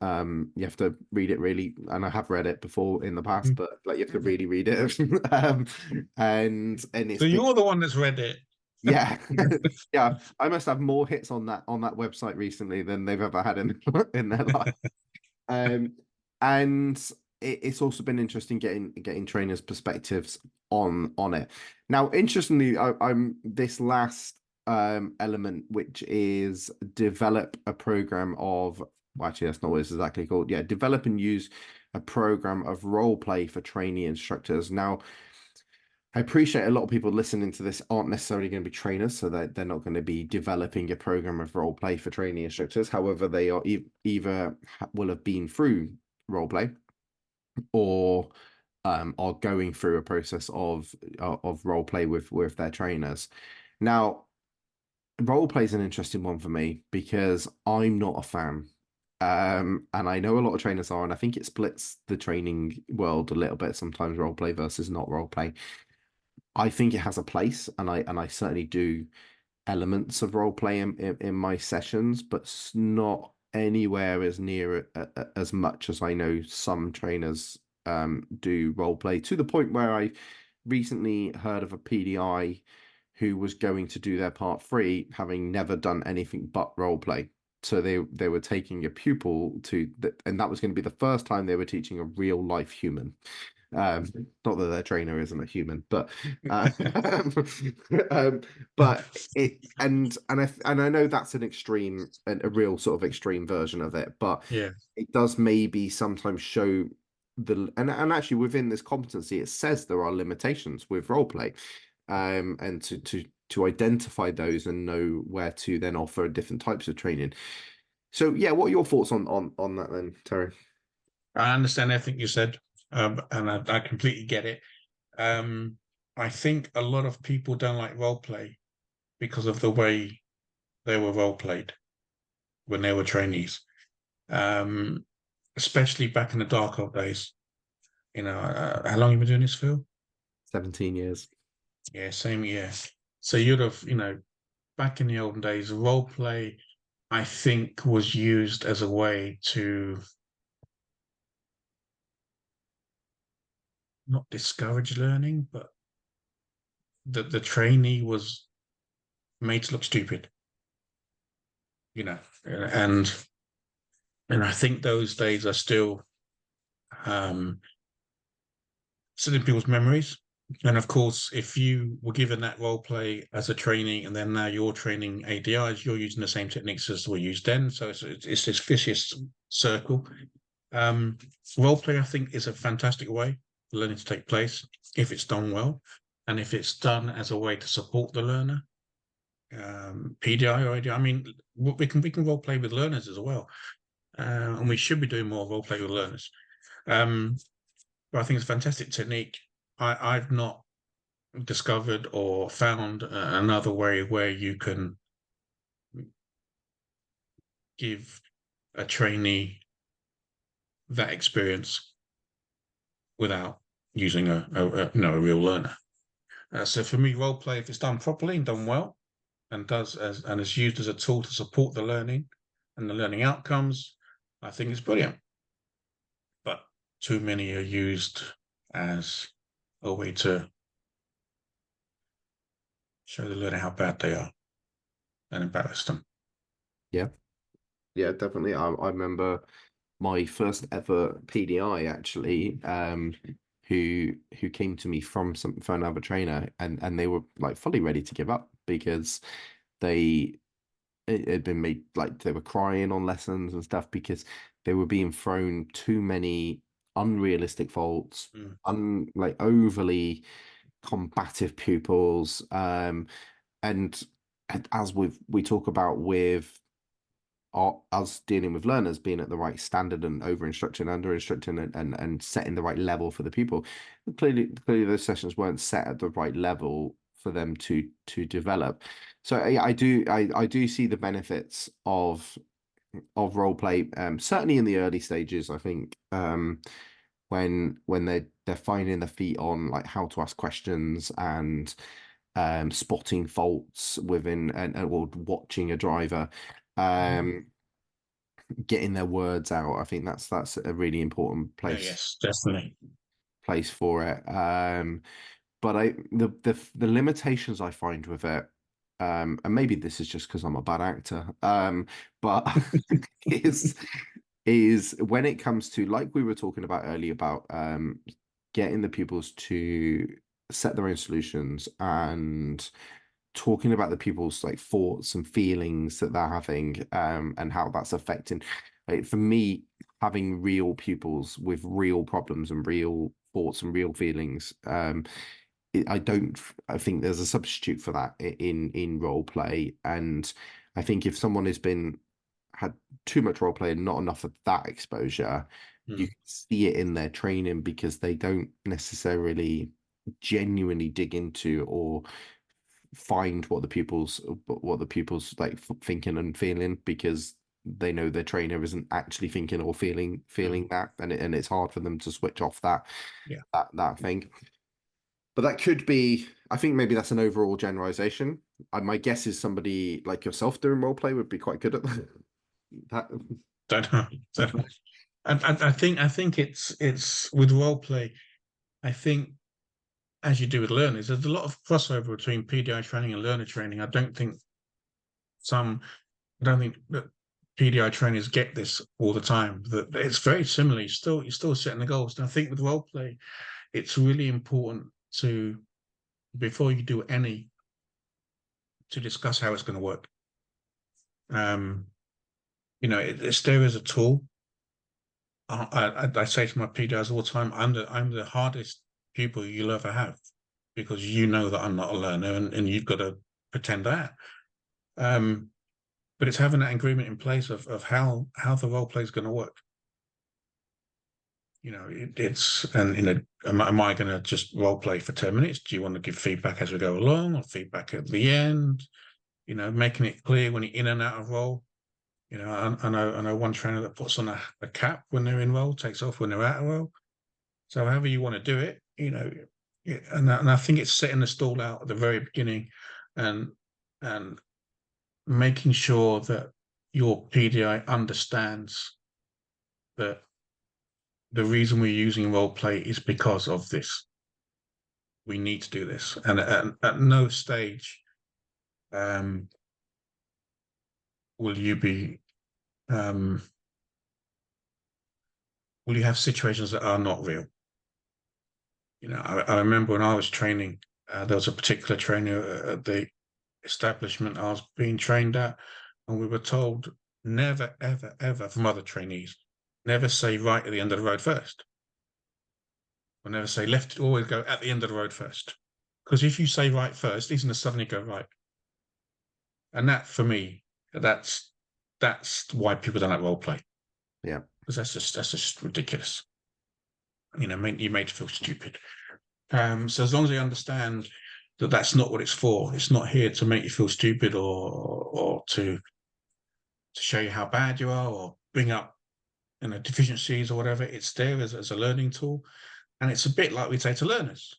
[SPEAKER 1] you have to read it really, and I have read it before in the past, but like you have to really read it. And it's
[SPEAKER 2] so you're the one that's read it.
[SPEAKER 1] Yeah. Yeah, I must have more hits on that website recently than they've ever had in their life. And it's also been interesting getting trainers' perspectives on it. Now, interestingly, I'm this last element, which is develop a program of, well, actually that's not what it's exactly called. Yeah, develop and use a program of role play for trainee instructors. Now, I appreciate a lot of people listening to this aren't necessarily going to be trainers, so they're not going to be developing a program of role play for training instructors. However, they are either will have been through role play or are going through a process of role play with their trainers. Now, role play is an interesting one for me because I'm not a fan. And I know a lot of trainers are, and I think it splits the training world a little bit sometimes, role play versus not role play. I think it has a place, and I certainly do elements of role play in my sessions, but not anywhere as near as much as I know some trainers do role play, to the point where I recently heard of a PDI who was going to do their part three, having never done anything but role play. So they were taking a pupil and that was going to be the first time they were teaching a real life human. Um, Not that their trainer isn't a human, but uh, um, but I know that's an extreme, a real sort of extreme version of it, but
[SPEAKER 2] Yeah.
[SPEAKER 1] it does maybe sometimes show and actually within this competency, it says there are limitations with role play, and to identify those and know where to then offer different types of training. So yeah, what are your thoughts on that then, Terry?
[SPEAKER 2] I understand everything you said, and I completely get it. Um, I think a lot of people don't like role play because of the way they were role played when they were trainees, um, especially back in the dark old days. How long have you been doing this, Phil?
[SPEAKER 1] 17 years.
[SPEAKER 2] Yeah, same year. So you'd have, back in the olden days, role play, I think, was used as a way to not discourage learning, but the trainee was made to look stupid, and I think those days are um, still in people's memories. And of course, if you were given that role play as a trainee, and then now you're training ADIs, you're using the same techniques as were used then. So it's this vicious circle. Um, Role play, I think, is a fantastic way for learning to take place if it's done well, and if it's done as a way to support the learner. PDI or ADI, I mean, we can role play with learners as well, and we should be doing more role play with learners. Um, but I think it's a fantastic technique. I've not discovered or found another way where you can give a trainee that experience without using a real learner. So for me, role play, if it's done properly and done well, and is used as a tool to support the learning and the learning outcomes, I think it's brilliant. But too many are used as a way to show the learner how bad they are and embarrass them.
[SPEAKER 1] Yeah, yeah, definitely. I remember my first ever PDI actually, who came to me from another trainer, and they were like fully ready to give up because they it had been made like they were crying on lessons and stuff because they were being thrown too many unrealistic faults,
[SPEAKER 2] Mm.
[SPEAKER 1] like overly combative pupils, and as we talk about with us dealing with learners being at the right standard and over instructing, under instructing, and setting the right level for the people. Clearly, those sessions weren't set at the right level for them to develop. So yeah, I do see the benefits of role play. Certainly in the early stages, I think when they're finding their feet on like how to ask questions and spotting faults within or watching a driver.
[SPEAKER 2] Mhm.
[SPEAKER 1] Um, Getting their words out. I think that's a really important
[SPEAKER 2] Yeah,
[SPEAKER 1] place
[SPEAKER 2] yes, definitely.
[SPEAKER 1] for it. But the limitations I find with it, and maybe this is just because I'm a bad actor, but is is when it comes to like we were talking about earlier about getting the pupils to set their own solutions and talking about the people's like thoughts and feelings that they're having, and how that's affecting. Like, for me, having real pupils with real problems and real thoughts and real feelings, I think there's a substitute for that in role play, and I think if someone had too much role play and not enough of that exposure, you
[SPEAKER 2] Mm.
[SPEAKER 1] can see it in their training because they don't necessarily genuinely dig into or find what the pupils like thinking and feeling, because they know their trainer isn't actually thinking or feeling
[SPEAKER 2] Mm.
[SPEAKER 1] that, and it's hard for them to switch off that
[SPEAKER 2] Yeah.
[SPEAKER 1] that thing. But that could be, I think maybe that's an overall generalization. My guess is somebody like yourself doing role play would be quite good at that.
[SPEAKER 2] Don't know. Don't know. I think it's with role play. I think, as you do with learners, there's a lot of crossover between PDI training and learner training. I don't think that PDI trainers get this all the time. That it's very similar. You're still setting the goals. And I think with role play, it's really important to, before you do any, to discuss how it's going to work. Um, it's there as a tool. I say to my PDIs all the time, I'm the hardest pupil you'll ever have, because you know that I'm not a learner, and you've got to pretend that. But it's having that agreement in place of how the role play is going to work. It's and am I going to just role play for 10 minutes? Do you want to give feedback as we go along, or feedback at the end? Making it clear when you're in and out of role. I know one trainer that puts on a cap when they're in role, takes off when they're out of role. So however you want to do it, and I think it's setting the stall out at the very beginning, and and making sure that your PDI understands that the reason we're using role play is because of this. We need to do this, and at no stage will you be will you have situations that are not real. I remember when I was training, there was a particular trainer at the establishment I was being trained at, and we were told never, ever, ever from other trainees, never say right at the end of the road first. Or never say left, always go at the end of the road first. Because if you say right first, he's going to suddenly go right. And that, for me, that's why people don't like role play.
[SPEAKER 1] Yeah.
[SPEAKER 2] Because that's just ridiculous. You made to feel stupid. So as long as they understand that that's not what it's for, it's not here to make you feel stupid or to show you how bad you are or bring up deficiencies or whatever. It's there as a learning tool, and it's a bit like we say to learners.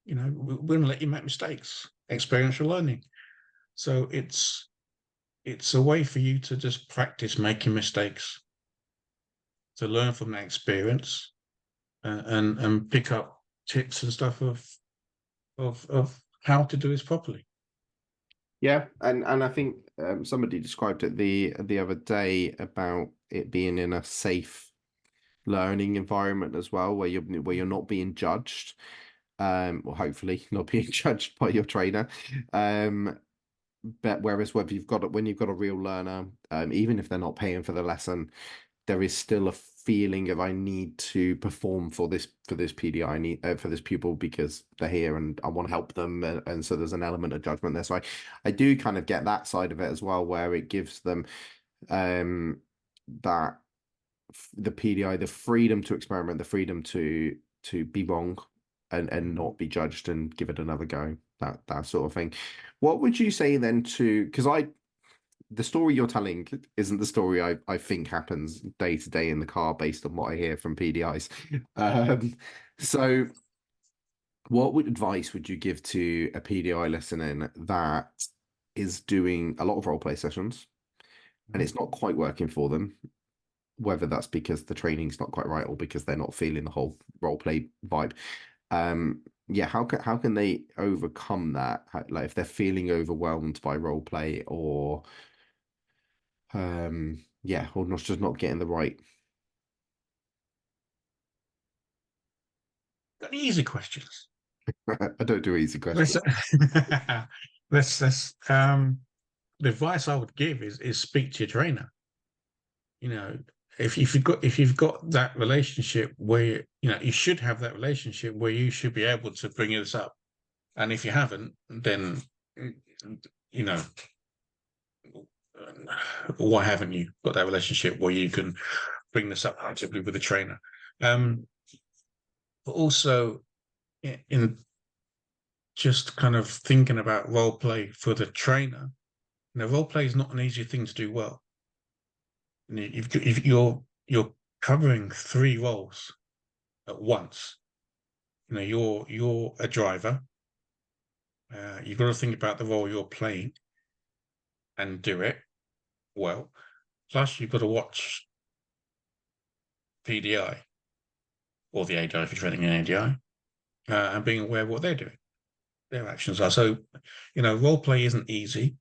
[SPEAKER 2] We're going to let you make mistakes, experiential learning. So it's a way for you to just practice making mistakes, to learn from that experience, and pick up tips and stuff of how to do this properly.
[SPEAKER 1] Yeah, and I think somebody described it the other day about it being in a safe learning environment as well, where you're not being judged, or hopefully not being judged by your trainer. But whereas when you've got a real learner, even if they're not paying for the lesson, there is still a feeling of I need to perform for this PDI, I need for this pupil because they're here and I want to help them, and so there's an element of judgment there. So I do kind of get that side of it as well, where it gives them that the PDI the freedom to experiment, the freedom to be wrong and not be judged and give it another go, that sort of thing. What would you say then to, because the story you're telling isn't the story I think happens day to day in the car based on what I hear from PDIs. So what advice would you give to a PDI listening that is doing a lot of role play sessions and it's not quite working for them, whether that's because the training's not quite right or because they're not feeling the whole role play vibe? Yeah, how can they overcome that? Like if they're feeling overwhelmed by role play, or yeah, or not, just not getting the right.
[SPEAKER 2] Easy questions.
[SPEAKER 1] I don't do easy
[SPEAKER 2] Let's,
[SPEAKER 1] questions.
[SPEAKER 2] let's the advice I would give is speak to your trainer. If you've got that relationship where you should have that relationship where you should be able to bring this up. And if you haven't, then you know, why haven't you got that relationship where you can bring this up actively with the trainer? But also in just kind of thinking about role play for the trainer, role play is not an easy thing to do well. You're covering three roles at once. You're a driver. You've got to think about the role you're playing and do it well. Plus, you've got to watch PDI or the ADI if you're training an ADI, and being aware of what they're doing, their actions are. So, role play isn't easy.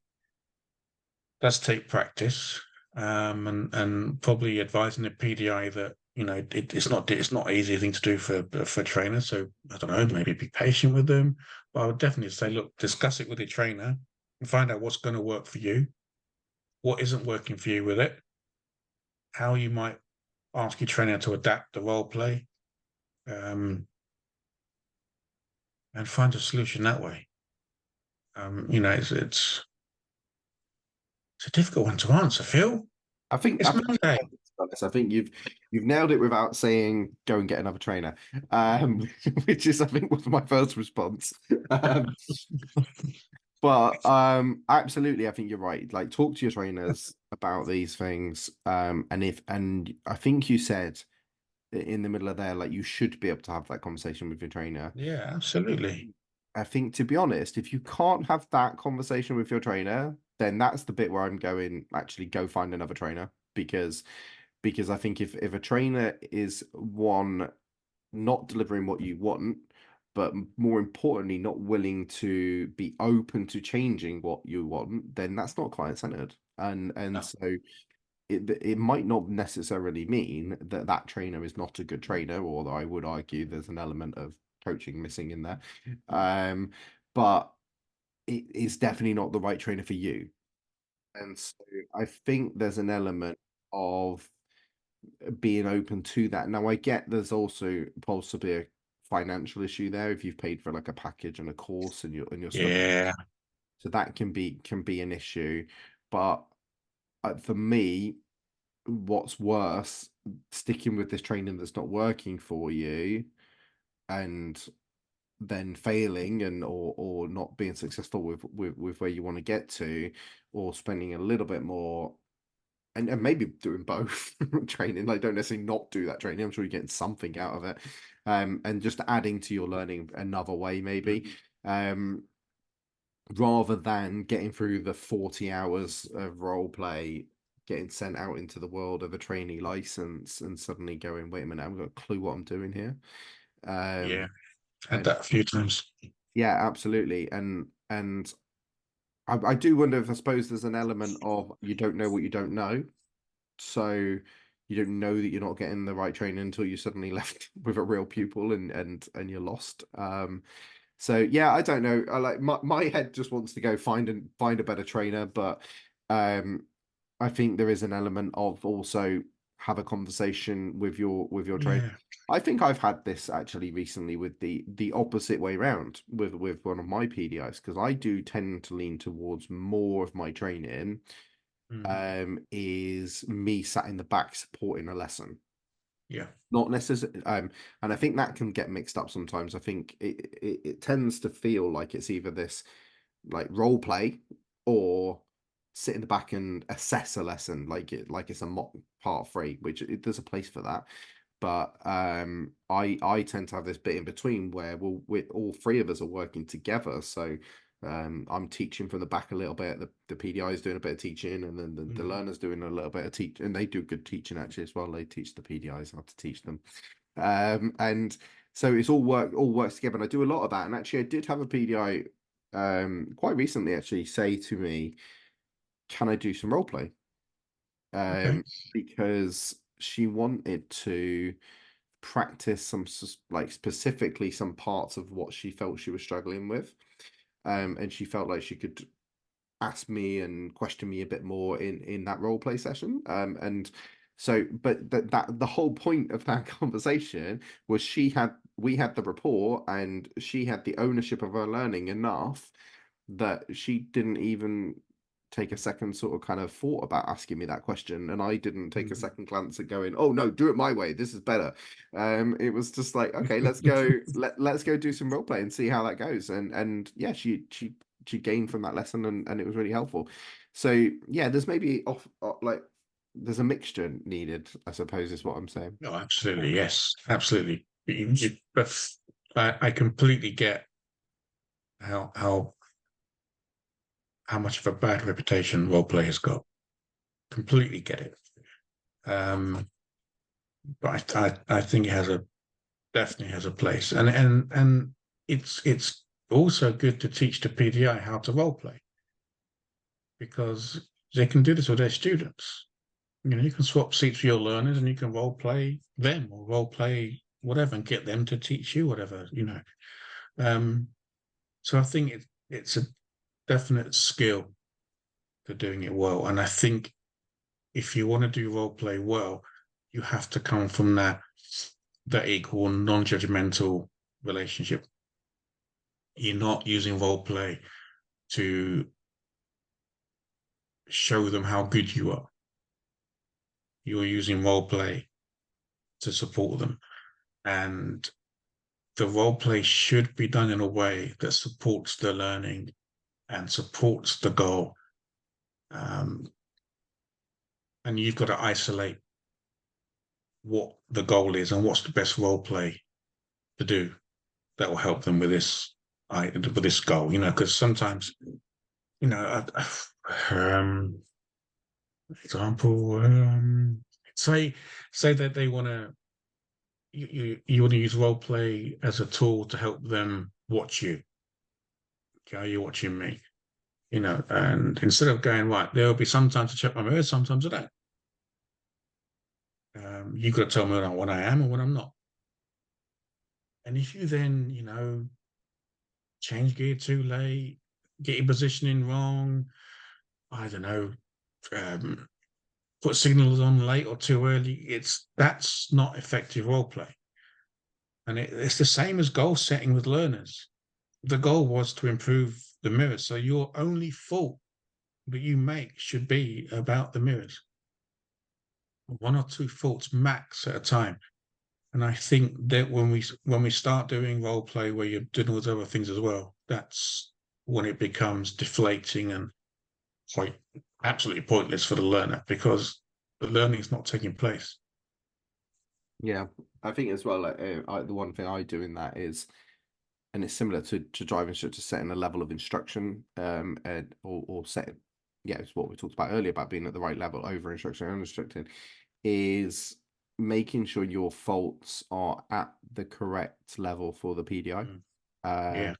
[SPEAKER 2] Does take practice, and probably advising the PDI that it's not an easy thing to do for trainers. So I don't know, maybe be patient with them. But I would definitely say, look, discuss it with your trainer and find out what's going to work for you, what isn't working for you with it, how you might ask your trainer to adapt the role play, and find a solution that way. It's a difficult one to answer, Phil.
[SPEAKER 1] I think
[SPEAKER 2] It's
[SPEAKER 1] I think
[SPEAKER 2] Monday.
[SPEAKER 1] I think you've nailed it without saying go and get another trainer, which is I think was my first response. Um, but absolutely, I think you're right. Like talk to your trainers about these things. And I think you said in the middle of there, like you should be able to have that conversation with your trainer.
[SPEAKER 2] Yeah, absolutely.
[SPEAKER 1] I think to be honest, if you can't have that conversation with your trainer, then that's the bit where I'm going, actually go find another trainer because I think if a trainer is one not delivering what you want, but more importantly, not willing to be open to changing what you want, then that's not client centered. And
[SPEAKER 2] No.
[SPEAKER 1] so it might not necessarily mean that that trainer is not a good trainer, although I would argue there's an element of coaching missing in there. But it is definitely not the right trainer for you. And so I think there's an element of being open to that. Now I get there's also possibly a financial issue there if you've paid for like a package and a course and you're studying.
[SPEAKER 2] Yeah.
[SPEAKER 1] So that can be an issue. But for me, what's worse, sticking with this training that's not working for you and then failing and or not being successful with where you want to get to, or spending a little bit more and maybe doing both training, like don't necessarily not do that training. I'm sure you're getting something out of it. And just adding to your learning another way, maybe. Rather than getting through the 40 hours of role play, getting sent out into the world of a trainee license and suddenly going, wait a minute, I've got a clue what I'm doing here.
[SPEAKER 2] Yeah. Had
[SPEAKER 1] And
[SPEAKER 2] that a few times.
[SPEAKER 1] yeah, absolutely. And I do wonder if I suppose there's an element of you don't know what you don't know. So you don't know that you're not getting the right training until you're suddenly left with a real pupil and you're lost. So yeah, I don't know. I like my head just wants to go find a better trainer, but um I think there is an element of also have a conversation with your trainer.
[SPEAKER 2] Yeah.
[SPEAKER 1] I think I've had this actually recently with the opposite way around with one of my PDIs because I do tend to lean towards more of my training
[SPEAKER 2] Mm.
[SPEAKER 1] is me sat in the back supporting a lesson.
[SPEAKER 2] Yeah.
[SPEAKER 1] Not necessarily, and I think that can get mixed up sometimes. I think it tends to feel like it's either this like role play or sit in the back and assess a lesson like it's a mock part three, which there's a place for that. But I tend to have this bit in between where we all three of us are working together. So I'm teaching from the back a little bit. The PDI is doing a bit of teaching, and then the
[SPEAKER 2] Mm.
[SPEAKER 1] learner's doing a little bit of teach, and they do good teaching actually as well. They teach the PDIs how to teach them, and so it's all works together. And I do a lot of that. And actually, I did have a PDI quite recently actually say to me, "Can I do some role play?"
[SPEAKER 2] Okay.
[SPEAKER 1] Because she wanted to practice like specifically some parts of what she felt she was struggling with. And she felt like she could ask me and question me a bit more in that role play session. And so, but that the whole point of that conversation was she had we had the rapport, and she had the ownership of her learning enough that she didn't even take a second sort of kind of thought about asking me that question, and I didn't take a
[SPEAKER 2] Mhm.
[SPEAKER 1] second glance at going, oh no, do it my way, this is better. It was just like, okay, let's go, let's go do some role play and see how that goes. And yeah, she gained from that lesson, and it was really helpful. So yeah, there's maybe like there's a mixture needed, I suppose, is what I'm saying.
[SPEAKER 2] No, absolutely, yes, absolutely. But I completely get how how much of a bad reputation role play has got. Completely get it. Um, but I think it has a definitely has a place, and it's also good to teach the PDI how to role play because they can do this with their students. You know, you can swap seats with your learners, and you can role play them or role play whatever, and get them to teach you whatever. You know, um, so I think it's a definite skill to doing it well, and I think if you want to do role play well, you have to come from that equal, non-judgmental relationship. You're not using role play to show them how good you are. You're using role play to support them. And the role play should be done in a way that supports the learning and supports the goal. Um, and you've got to isolate what the goal is and what's the best role play to do that will help them with this goal. You know, because sometimes, you know, example, say say that they want to you want to use role play as a tool to help them watch you. Okay, are you watching me? You know, and instead of going right, there will be sometimes to check my mirrors, sometimes I don't. You've got to tell me when I am and when I'm not. And if you then, you know, change gear too late, get your positioning wrong, I don't know, um, put signals on late or too early, that's not effective role play. And it's the same as goal setting with learners. The goal was to improve the mirrors. So your only fault that you make should be about the mirrors. One or two faults max at a time. And I think that when we start doing role play where you're doing all those other things as well, that's when it becomes deflating and quite absolutely pointless for the learner because the learning is not taking place.
[SPEAKER 1] Yeah, I think as well, like the one thing I do in that is, and it's similar to driving instructors setting a level of instruction, and or setting, yeah, it's what we talked about earlier about being at the right level over instruction and instructing, is making sure your faults are at the correct level for the PDI,
[SPEAKER 2] Mm,
[SPEAKER 1] uh,
[SPEAKER 2] yeah.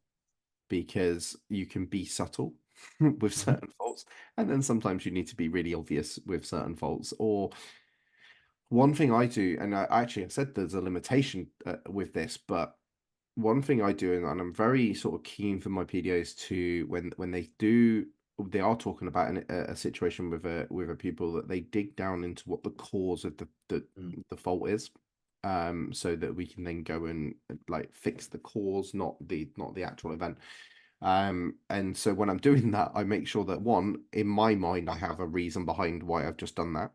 [SPEAKER 1] because you can be subtle with
[SPEAKER 2] Mhm.
[SPEAKER 1] certain faults, and then sometimes you need to be really obvious with certain faults. Or one thing I do, and I said there's a limitation with this, but one thing I do, and I'm very sort of keen for my PDOs to when they are talking about a situation with a pupil, that they dig down into what the cause of
[SPEAKER 2] Mm.
[SPEAKER 1] the fault is, so that we can then go and like fix the cause, not the actual event. And so when I'm doing that, I make sure that one, in my mind, I have a reason behind why I've just done that.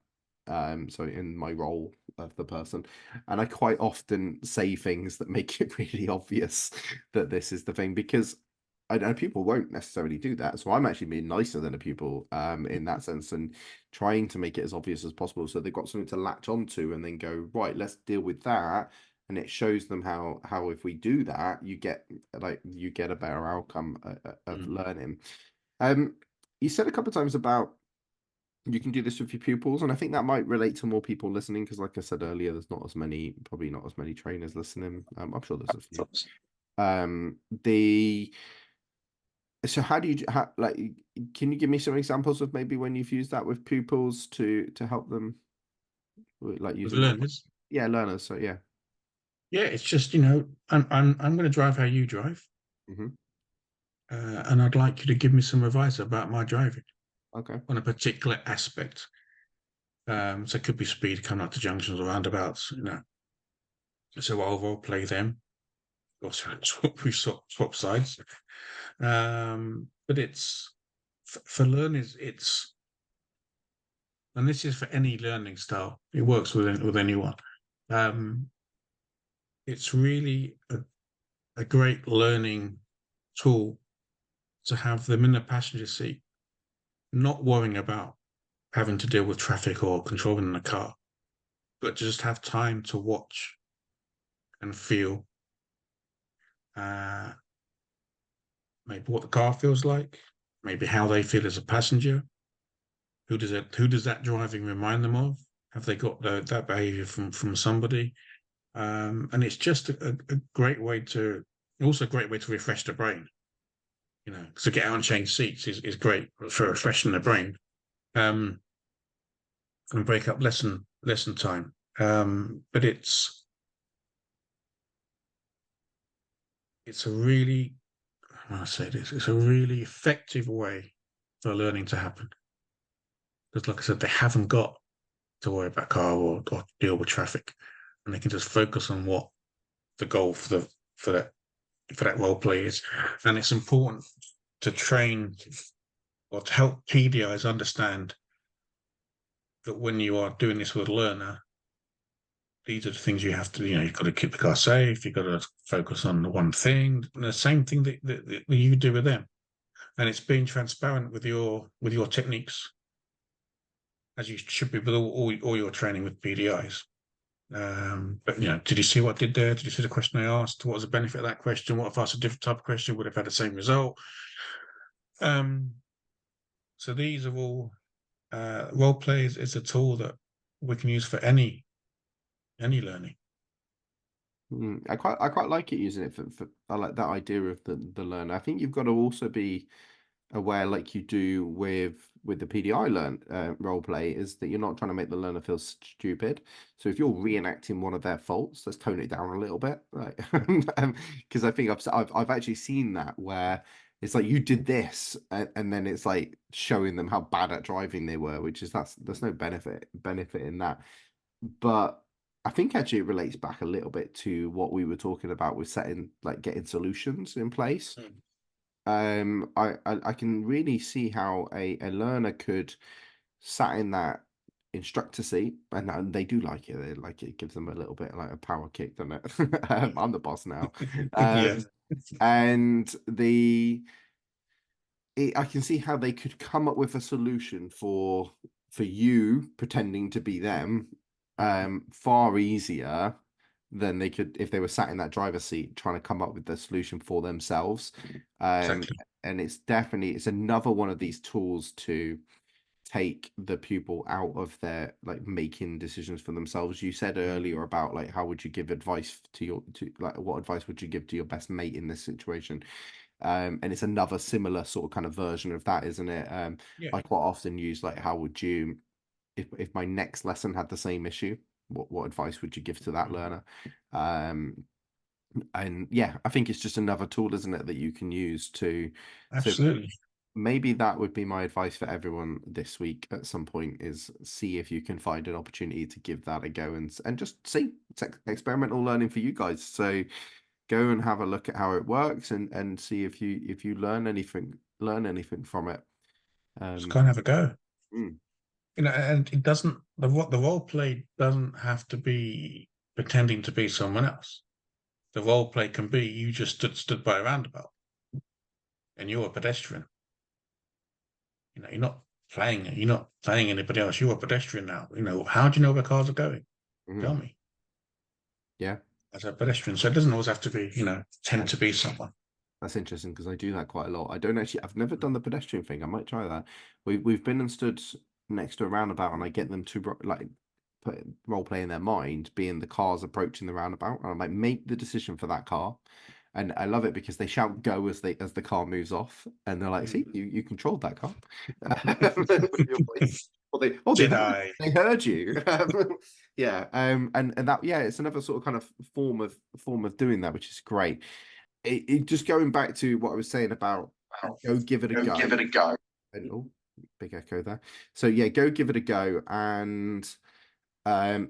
[SPEAKER 1] So in my role of the person, and I quite often say things that make it really obvious that this is the thing, because I know people won't necessarily do that. So I'm actually being nicer than a pupil, in that sense, and trying to make it as obvious as possible so they've got something to latch onto and then go, right, let's deal with that. And it shows them how if we do that, you get a better outcome of
[SPEAKER 2] Mm.
[SPEAKER 1] learning. You said a couple of times about you can do this with your pupils, and I think that might relate to more people listening because, like I said earlier, there's not as many, probably not as many trainers listening. I'm sure there's a few. The So how do you like? Can you give me some examples of maybe when you've used that with pupils to help them, like
[SPEAKER 2] With
[SPEAKER 1] using role play?
[SPEAKER 2] learners,
[SPEAKER 1] Yeah, learners. So yeah.
[SPEAKER 2] yeah, it's just, you know, I'm going to drive how you drive,
[SPEAKER 1] Hmm.
[SPEAKER 2] and I'd like you to give me some advice about my driving
[SPEAKER 1] Okay.
[SPEAKER 2] on a particular aspect. So it could be speed coming up to junctions or roundabouts, you know. So I'll role play them. Also, we swap sides. But it's for learners, and this is for any learning style. It works with anyone. Um, it's really a great learning tool to have them in the passenger seat, not worrying about having to deal with traffic or controlling the car, but to just have time to watch and feel uh, maybe what the car feels like, maybe how they feel as a passenger. Who does that driving remind them of? Have they got that behavior from somebody? And it's just a great way to, also a great way to refresh the brain. You know, to get out and change seats is great for refreshing the brain. And break up lesson time. But it's a really, how do I say this? It's a really effective way for learning to happen. Because, like I said, they haven't got to worry about car or deal with traffic, and they can just focus on what the goal for that for that role play is. And it's important to train or to help PDIs understand that when you are doing this with a learner, these are the things you have to, you've got to keep the car safe, you've got to focus on the one thing, and the same thing that you do with them. And it's being transparent with your techniques, as you should be with all your training with PDIs. But did you see what I did there? Did you see the question I asked? What was the benefit of that question? What if I asked a different type of question? Would have had the same result? Um, so these are all role plays is a tool that we can use for any learning.
[SPEAKER 1] I quite like it using it for I like that idea of the learner. I think you've got to also be aware, like you do with the PDI role play, is that you're not trying to make the learner feel stupid. So if you're reenacting one of their faults, let's tone it down a little bit, right? Because I think I've actually seen that where it's like you did this, and then it's like showing them how bad at driving they were, which is there's no benefit in that. But I think actually it relates back a little bit to what we were talking about with setting, like getting solutions in place.
[SPEAKER 2] Mm.
[SPEAKER 1] I can really see how a learner could sat in that instructor seat, and they do like it. They like it gives them a little bit like a power kick, doesn't it? I'm the boss now.
[SPEAKER 2] Yeah,
[SPEAKER 1] And I can see how they could come up with a solution for you pretending to be them, far easier than they could if they were sat in that driver's seat trying to come up with the solution for themselves.
[SPEAKER 2] exactly.
[SPEAKER 1] And it's another one of these tools to take the pupil out of their like making decisions for themselves. You said earlier about like how would you give advice to like what advice would you give to your best mate in this situation? And it's another similar sort of kind of version of that, isn't it?
[SPEAKER 2] Yeah,
[SPEAKER 1] I quite often use like how would you if my next lesson had the same issue, what advice would you give to that learner? Um, and yeah, I think it's just another tool, isn't it, that you can use to so
[SPEAKER 2] absolutely.
[SPEAKER 1] maybe that would be my advice for everyone this week at some point is see if you can find an opportunity to give that a go and just see it's experimental learning for you guys. So go and have a look at how it works and see if you learn anything from it.
[SPEAKER 2] Just
[SPEAKER 1] Um,
[SPEAKER 2] go and have a go.
[SPEAKER 1] mm,
[SPEAKER 2] And it doesn't the role play doesn't have to be pretending to be someone else. The role play can be you just stood by a roundabout and you're a pedestrian. You're not playing anybody else. You're a pedestrian now. How do you know where cars are going?
[SPEAKER 1] mm,
[SPEAKER 2] Tell me.
[SPEAKER 1] yeah.
[SPEAKER 2] As a pedestrian. So it doesn't always have to be, tend to be someone.
[SPEAKER 1] That's interesting because I do that quite a lot. I've never done the pedestrian thing. I might try that. We've been and stood next to a roundabout, and I get them to like put role play in their mind, being the cars approaching the roundabout, and I'm like, make the decision for that car. And I love it because they shout "go" as the car moves off, and they're like, "See,
[SPEAKER 2] Mm.
[SPEAKER 1] you controlled that car with your voice." They heard
[SPEAKER 2] Jedi.
[SPEAKER 1] they heard you. Yeah, and that yeah, it's another sort of kind of form of doing that, which is great. Just going back to what I was saying about go give it a
[SPEAKER 2] Go
[SPEAKER 1] go.
[SPEAKER 2] give it a go.
[SPEAKER 1] And oh, big echo there. So yeah, go give it a go. And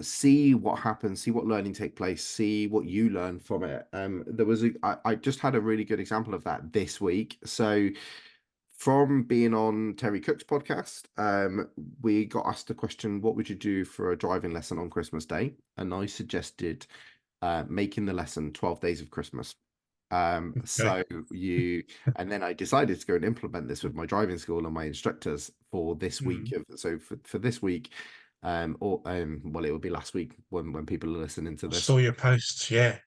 [SPEAKER 1] See what happens, see what learning take place, see what you learn from it. I just had a really good example of that this week. So from being on Terry Cook's podcast, we got asked the question, what would you do for a driving lesson on Christmas Day? And I suggested making the lesson 12 days of Christmas.
[SPEAKER 2] Okay.
[SPEAKER 1] And then I decided to go and implement this with my driving school and my instructors for this week. For this week, well, it would be last week when people are listening to
[SPEAKER 2] I
[SPEAKER 1] this.
[SPEAKER 2] saw your posts. Yeah.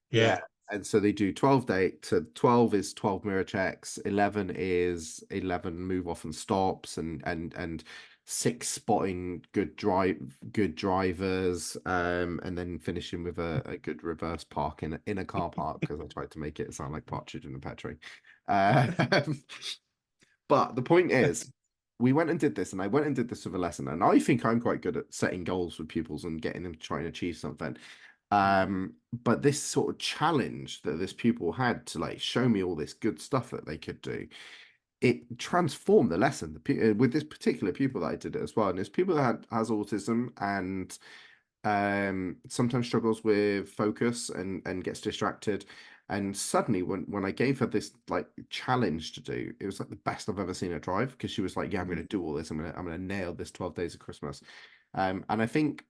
[SPEAKER 1] And so they do 12 day to 12 is 12 mirror checks, 11 is 11 move off and stops, and 6 spotting good drivers, and then finishing with a good reverse park in a car park, because I tried to make it sound like Partridge in a Pear Tree. But the point is, we went and did this, and I went and did this with a lesson, and I think I'm quite good at setting goals with pupils and getting them to try and achieve something. But this sort of challenge that this pupil had to like show me all this good stuff that they could do, it transformed the lesson. With this particular pupil that I did it as well, and this pupil that has autism and sometimes struggles with focus and gets distracted. And suddenly, when I gave her this like challenge to do, it was like the best I've ever seen her drive, because she was like, "Yeah, I'm going to do all this. I'm going to nail this 12 days of Christmas." And I think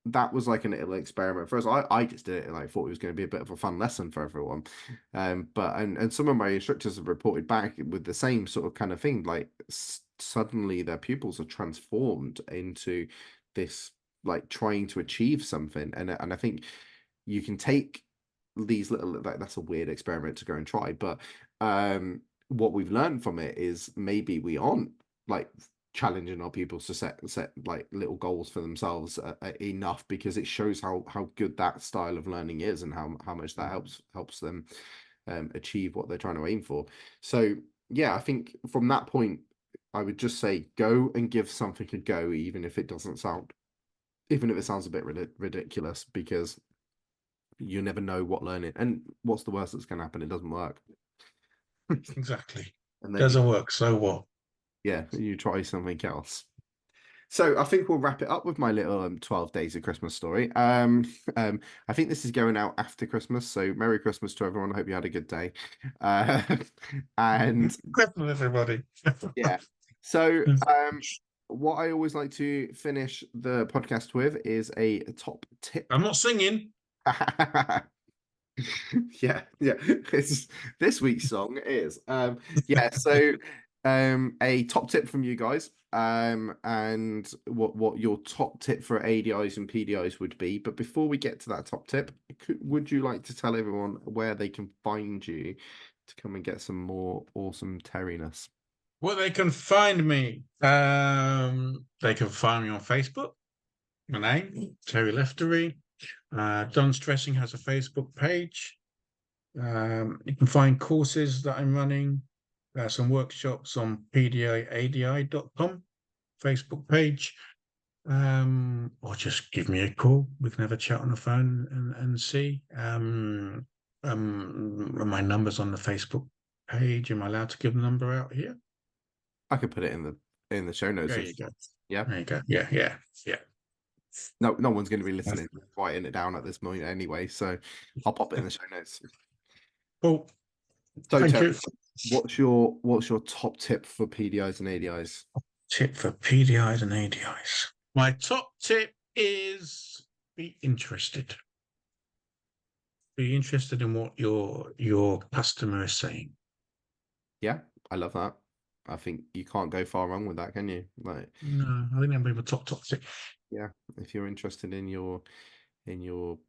[SPEAKER 1] that was like a little experiment for us. I just did it and I thought it was going to be a bit of a fun lesson for everyone. But some of my instructors have reported back with the same sort of kind of thing. Like suddenly their pupils are transformed into this, like trying to achieve something. And I think you can take these little, like, that's a weird experiment to go and try, but what we've learned from it is maybe we aren't like challenging our pupils to set like little goals for themselves enough, because it shows how good that style of learning is, and how much that helps them achieve what they're trying to aim for. So yeah, I think from that point I would just say go and give something a go, even if it sounds a bit ridiculous, because you never know what learning, and what's the worst that's going to happen? It doesn't work.
[SPEAKER 2] Exactly.
[SPEAKER 1] And then
[SPEAKER 2] Doesn't work. So what?
[SPEAKER 1] you try something else. So I think we'll wrap it up with my little 12 days of Christmas story. I think this is going out after Christmas, so Merry Christmas to everyone. I hope you had a good day. And
[SPEAKER 2] Christmas, everybody.
[SPEAKER 1] yeah, so what I always like to finish the podcast with is a top tip.
[SPEAKER 2] I'm not singing.
[SPEAKER 1] yeah. This week's song is so a top tip from you guys, and what your top tip for ADIs and PDIs would be. But before we get to that top tip, would you like to tell everyone where they can find you to come and get some more awesome Terriness?
[SPEAKER 2] Well, they can find me. They can find me on Facebook. My name, Terry Leftery. Don Stressing has a Facebook page. You can find courses that I'm running, some workshops on pdiadi.com Facebook page, or just give me a call. We can have a chat on the phone and see. My number's on the Facebook page. Am I allowed to give the number out here?
[SPEAKER 1] I could put it in the show notes.
[SPEAKER 2] There you go.
[SPEAKER 1] Yeah.
[SPEAKER 2] There you go. Yeah.
[SPEAKER 1] No one's going to be listening, writing it down at this moment anyway, so I'll pop it in the show notes.
[SPEAKER 2] Cool.
[SPEAKER 1] So,
[SPEAKER 2] Thank
[SPEAKER 1] Terry,
[SPEAKER 2] you.
[SPEAKER 1] what's your top tip for PDIs and ADIs?
[SPEAKER 2] Tip for PDIs and ADIs. My top tip is be interested. Be interested in what your customer is saying.
[SPEAKER 1] Yeah, I love that. I think you can't go far wrong with that, can you? Like,
[SPEAKER 2] No, I think that'd be my top tip.
[SPEAKER 1] yeah, if you're interested in your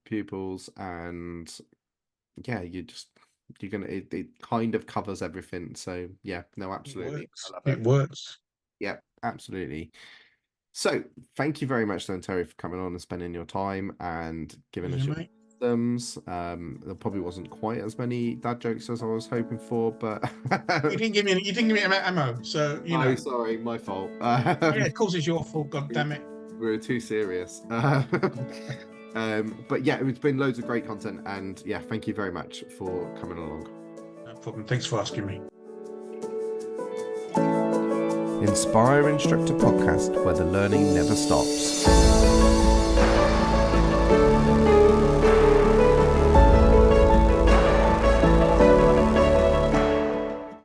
[SPEAKER 1] pupils, and yeah, you're gonna, it kind of covers everything. So yeah, no, absolutely, I love it.
[SPEAKER 2] It works.
[SPEAKER 1] Yeah, absolutely. So thank you very much then, Terry, for coming on and spending your time and giving us your wisdoms. There probably wasn't quite as many dad jokes as I was hoping for, but
[SPEAKER 2] you didn't give me ammo, so you know.
[SPEAKER 1] Sorry, my fault.
[SPEAKER 2] Yeah, of course it's your fault, god damn it.
[SPEAKER 1] We were too serious. But yeah, it's been loads of great content, and yeah, thank you very much for coming along.
[SPEAKER 2] No problem. Thanks for asking me.
[SPEAKER 1] Inspire Instructor Podcast, where the learning never stops.